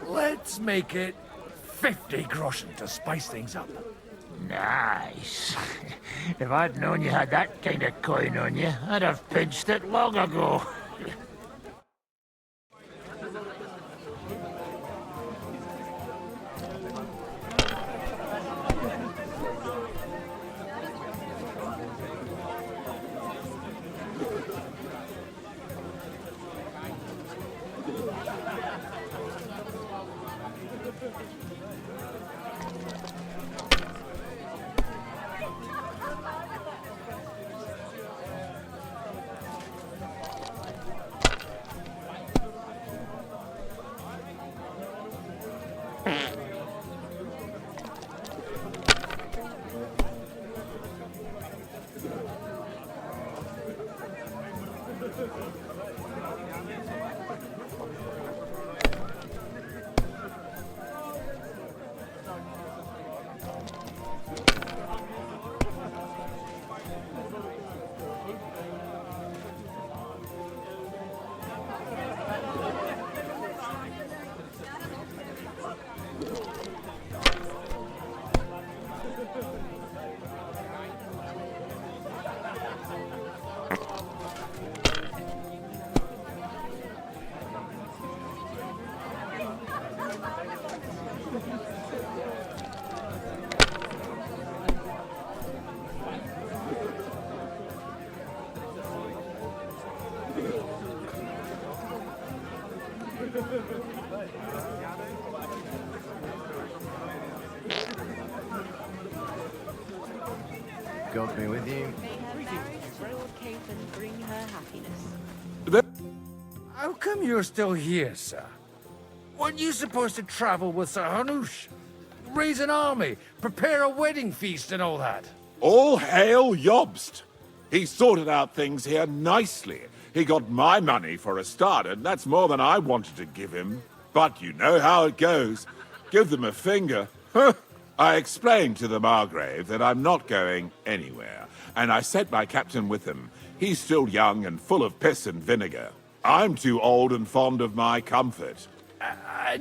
Speaker 7: Let's make it 50 groschen to spice things up.
Speaker 10: Nice. If I'd known you had that kind of coin on you, I'd have pinched it long ago.
Speaker 6: God be with you.
Speaker 13: Bring her happiness.
Speaker 7: How come you're still here, sir? Weren't you supposed to travel with Sir Hanush? Raise an army, prepare a wedding feast and all that?
Speaker 11: All hail Jobst. He sorted out things here nicely. He got my money for a start, and that's more than I wanted to give him. But you know how it goes. Give them a finger. I explained to the Margrave that I'm not going anywhere, and I sent my captain with him. He's still young and full of piss and vinegar. I'm too old and fond of my comfort.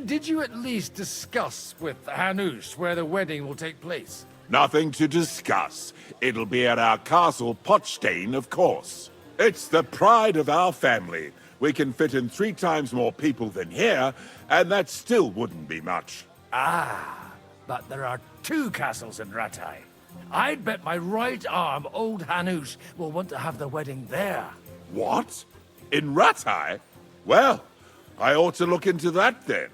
Speaker 7: Did you at least discuss with Hanush where the wedding will take place?
Speaker 11: Nothing to discuss. It'll be at our castle Potstein, of course. It's the pride of our family. We can fit in 3 times more people than here, and that still wouldn't be much.
Speaker 7: Ah, but there are 2 castles in Rattay. I'd bet my right arm old Hanush will want to have the wedding there.
Speaker 11: What? In Rattay? Well, I ought to look into that then.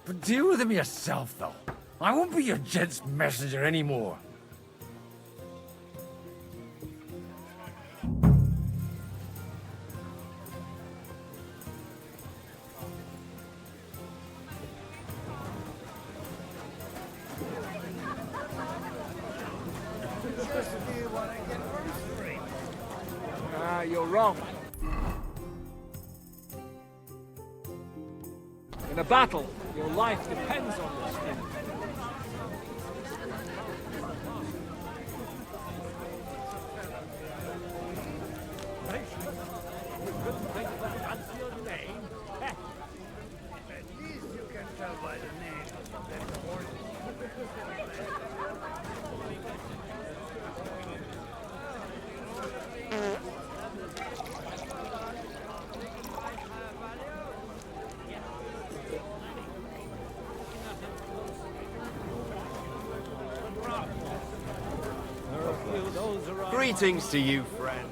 Speaker 7: But deal with him yourself, though. I won't be your gent's messenger anymore.
Speaker 14: You're wrong. In a battle, your life depends on this thing.
Speaker 6: Greetings to you, friend.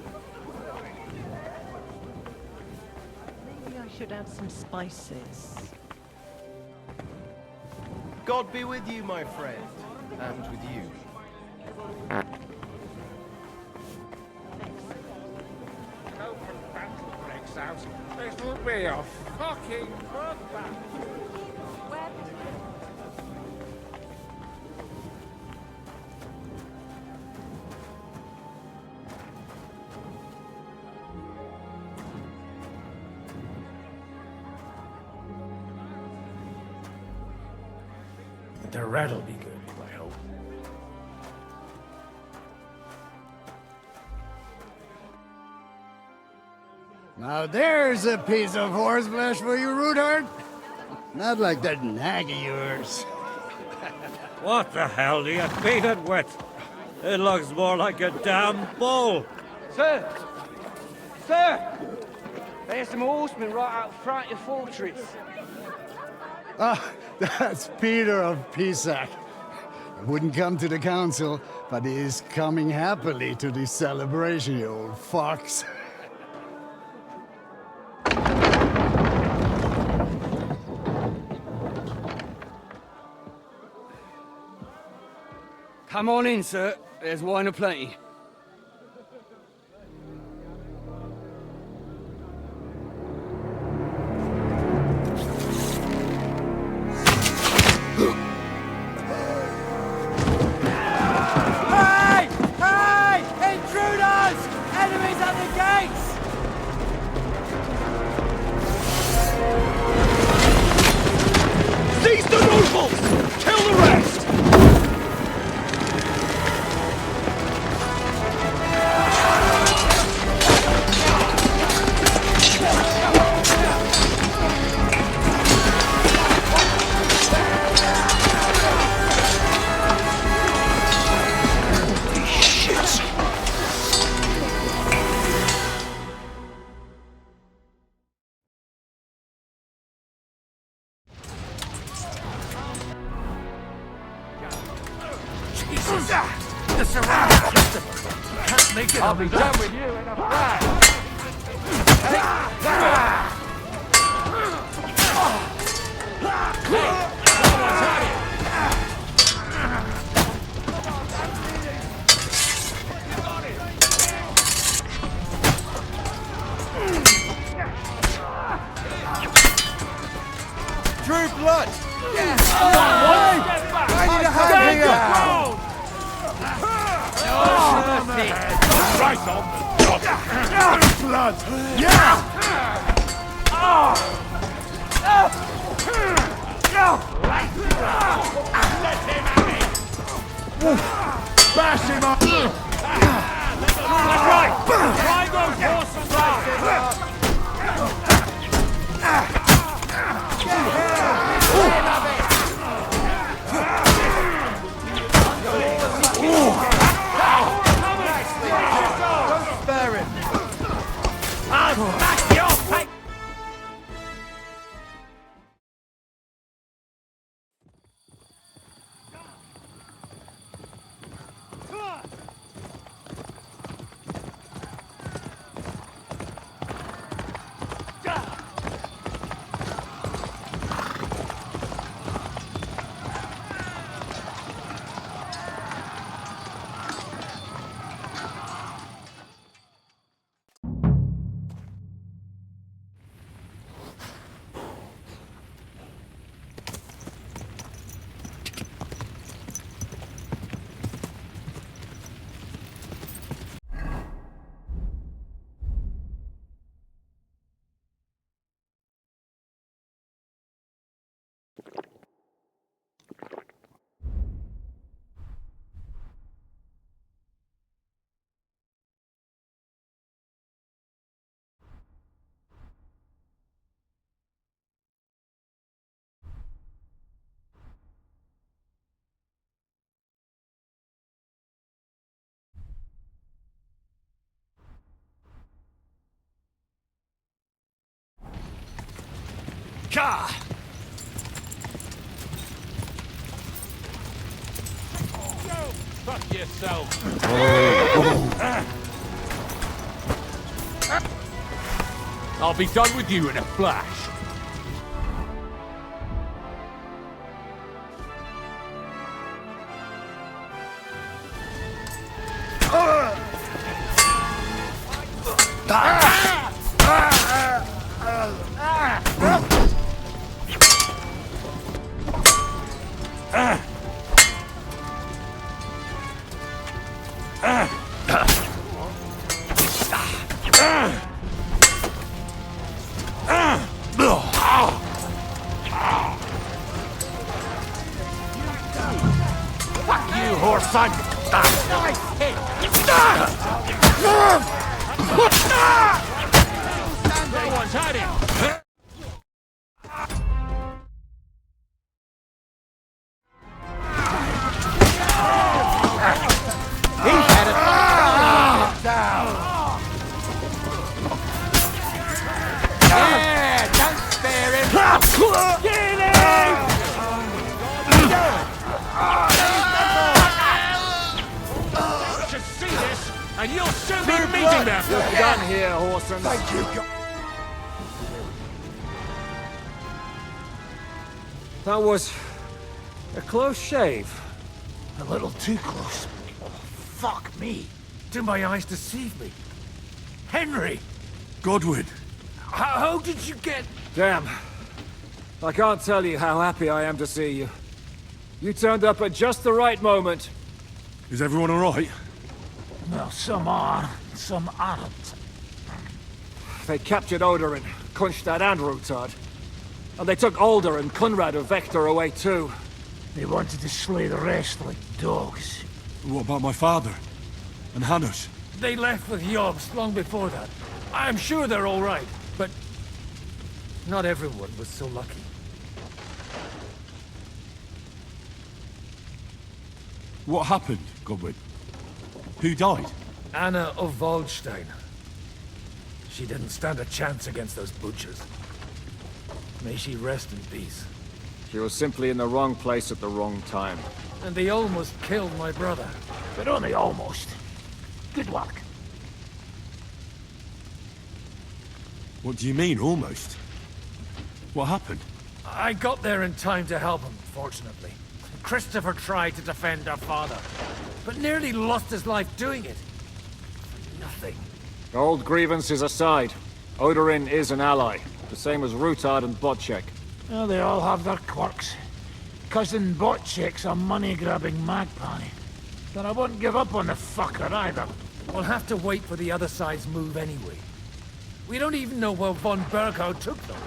Speaker 22: Maybe I should add some spices.
Speaker 6: God be with you, my friend, and with you.
Speaker 23: Go from battle breaks out. This will be a fucking bloodbath.
Speaker 7: The rat'll be good, I hope.
Speaker 9: Now there's a piece of horseflesh for you, Rudhart. Not like that nag of yours.
Speaker 24: What the hell do you beat it with? It looks more like a damn bull.
Speaker 12: Sir! Sir! There's some horsemen right out front of your fortress.
Speaker 9: Ah, that's Peter of Pisac. He wouldn't come to the council, but he is coming happily to the celebration, you old fox.
Speaker 12: Come on in, sir. There's wine aplenty.
Speaker 8: Hey! Hey! Intruders! Enemies at the gates!
Speaker 17: Seize the nobles! Kill the rest!
Speaker 7: Jesus! The surrounding system! Can't make it.
Speaker 12: I'll be done with you in a flash.
Speaker 8: True blood! Yes!
Speaker 19: I need a hand here!
Speaker 11: Right on the dot!
Speaker 19: Blood! Yeah! Bash him up!
Speaker 21: That's right! Try those horses out!
Speaker 8: Don't spare him!
Speaker 21: I'll smack your face!
Speaker 2: Ka!
Speaker 1: Fuck yourself.
Speaker 14: I'll be done with you in a flash.
Speaker 21: Son! Nice hit! No one's had him!
Speaker 8: He's had it! Down! Yeah! Don't spare him!
Speaker 21: Get him!
Speaker 2: And you'll soon be meeting them!
Speaker 21: You're done here, Horson.
Speaker 19: Thank you.
Speaker 21: That was a close shave.
Speaker 10: A little too close. Fuck me.
Speaker 7: Do my eyes deceive me? Henry!
Speaker 5: Godwin!
Speaker 7: How did you get...
Speaker 21: Damn. I can't tell you how happy I am to see you. You turned up at just the right moment.
Speaker 5: Is everyone alright?
Speaker 10: Well, some are, some aren't.
Speaker 21: They captured Odorin, Kunstad and Rutard. And they took Alder and Kunrad of Vector away too.
Speaker 10: They wanted to slay the rest like dogs.
Speaker 5: What about my father? And Hanush?
Speaker 7: They left with Yobst long before that. I'm sure they're all right, but... not everyone was so lucky.
Speaker 5: What happened, Godwin? Who died?
Speaker 7: Anna of Waldstein. She didn't stand a chance against those butchers. May she rest in peace.
Speaker 21: She was simply in the wrong place at the wrong time.
Speaker 7: And they almost killed my brother.
Speaker 10: But only almost. Good work.
Speaker 5: What do you mean, almost? What happened?
Speaker 7: I got there in time to help him, fortunately. Christopher tried to defend our father, but nearly lost his life doing it. Nothing.
Speaker 21: Old grievances aside, Odorin is an ally, the same as Rutard and Bocek.
Speaker 10: Well, they all have their quirks. Cousin Botchick's a money-grabbing magpie. But I wouldn't give up on the fucker either.
Speaker 7: We'll have to wait for the other side's move anyway. We don't even know where von Bergau took them.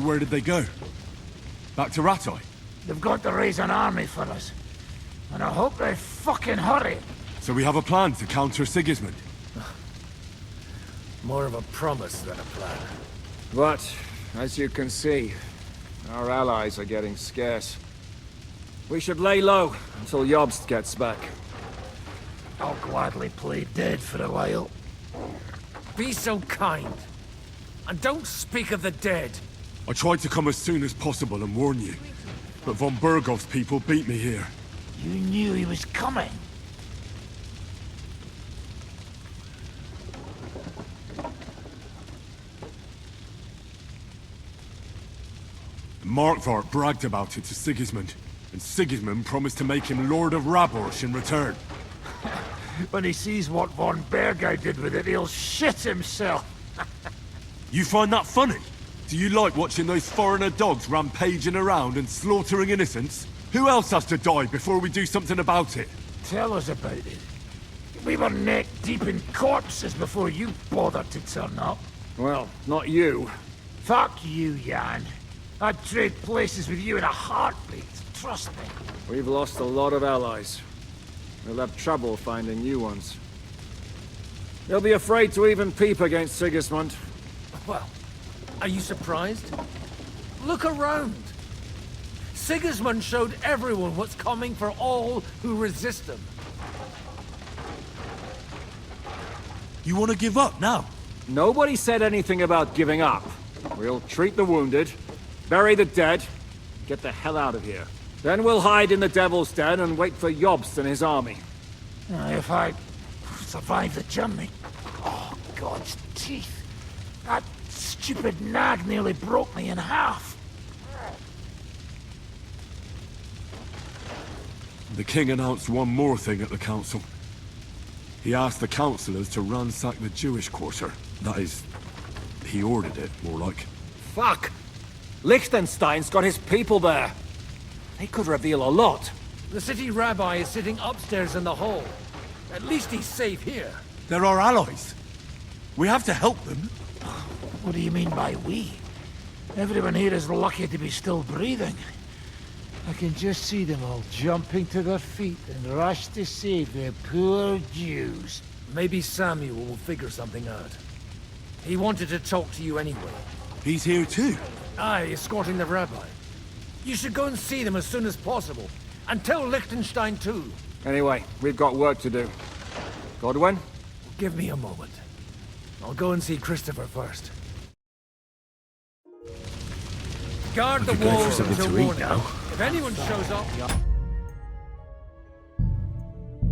Speaker 5: Where did they go? Back to Ratoi?
Speaker 10: They've got to raise an army for us. And I hope they fucking hurry.
Speaker 5: So we have a plan to counter Sigismund?
Speaker 7: More of a promise than a plan.
Speaker 4: But, as you can see, our allies are getting scarce. We should lay low until Jobst gets back.
Speaker 10: I'll gladly play dead for a while.
Speaker 7: Be so kind. And don't speak of the dead.
Speaker 5: I tried to come as soon as possible and warn you. But von Bergov's people beat me here.
Speaker 10: You knew he was coming.
Speaker 5: Markvart bragged about it to Sigismund, and Sigismund promised to make him Lord of Raborch in return.
Speaker 10: When he sees what von Bergau did with it, he'll shit himself.
Speaker 5: You find that funny? Do you like watching those foreigner dogs rampaging around and slaughtering innocents? Who else has to die before we do something about it?
Speaker 10: Tell us about it. We were neck deep in corpses before you bothered to turn up.
Speaker 4: Well, not you.
Speaker 10: Fuck you, Jan. I'd trade places with you in a heartbeat, trust me.
Speaker 4: We've lost a lot of allies. We'll have trouble finding new ones. They'll be afraid to even peep against Sigismund.
Speaker 7: Well, are you surprised? Look around. Sigismund showed everyone what's coming for all who resist him.
Speaker 5: You want to give up now?
Speaker 4: Nobody said anything about giving up. We'll treat the wounded, bury the dead, get the hell out of here. Then we'll hide in the Devil's Den and wait for Jobst and his army.
Speaker 10: If I survive the journey... Oh, God's teeth. That stupid nag nearly broke me in half.
Speaker 5: The king announced one more thing at the council. He asked the councillors to ransack the Jewish quarter. That is, he ordered it, more like.
Speaker 4: Fuck! Liechtenstein's got his people there. They could reveal a lot.
Speaker 7: The city rabbi is sitting upstairs in the hall. At least he's safe here.
Speaker 5: They're our allies. We have to help them.
Speaker 10: What do you mean by we? Everyone here is lucky to be still breathing. I can just see them all jumping to their feet and rush to save their poor Jews.
Speaker 7: Maybe Samuel will figure something out. He wanted to talk to you anyway.
Speaker 5: He's here too?
Speaker 7: Aye, escorting the rabbi. You should go and see them as soon as possible. And tell Liechtenstein too.
Speaker 4: Anyway, we've got work to do. Godwin?
Speaker 7: Give me a moment. I'll go and see Christopher first. Guard the walls until morning. If anyone shows up...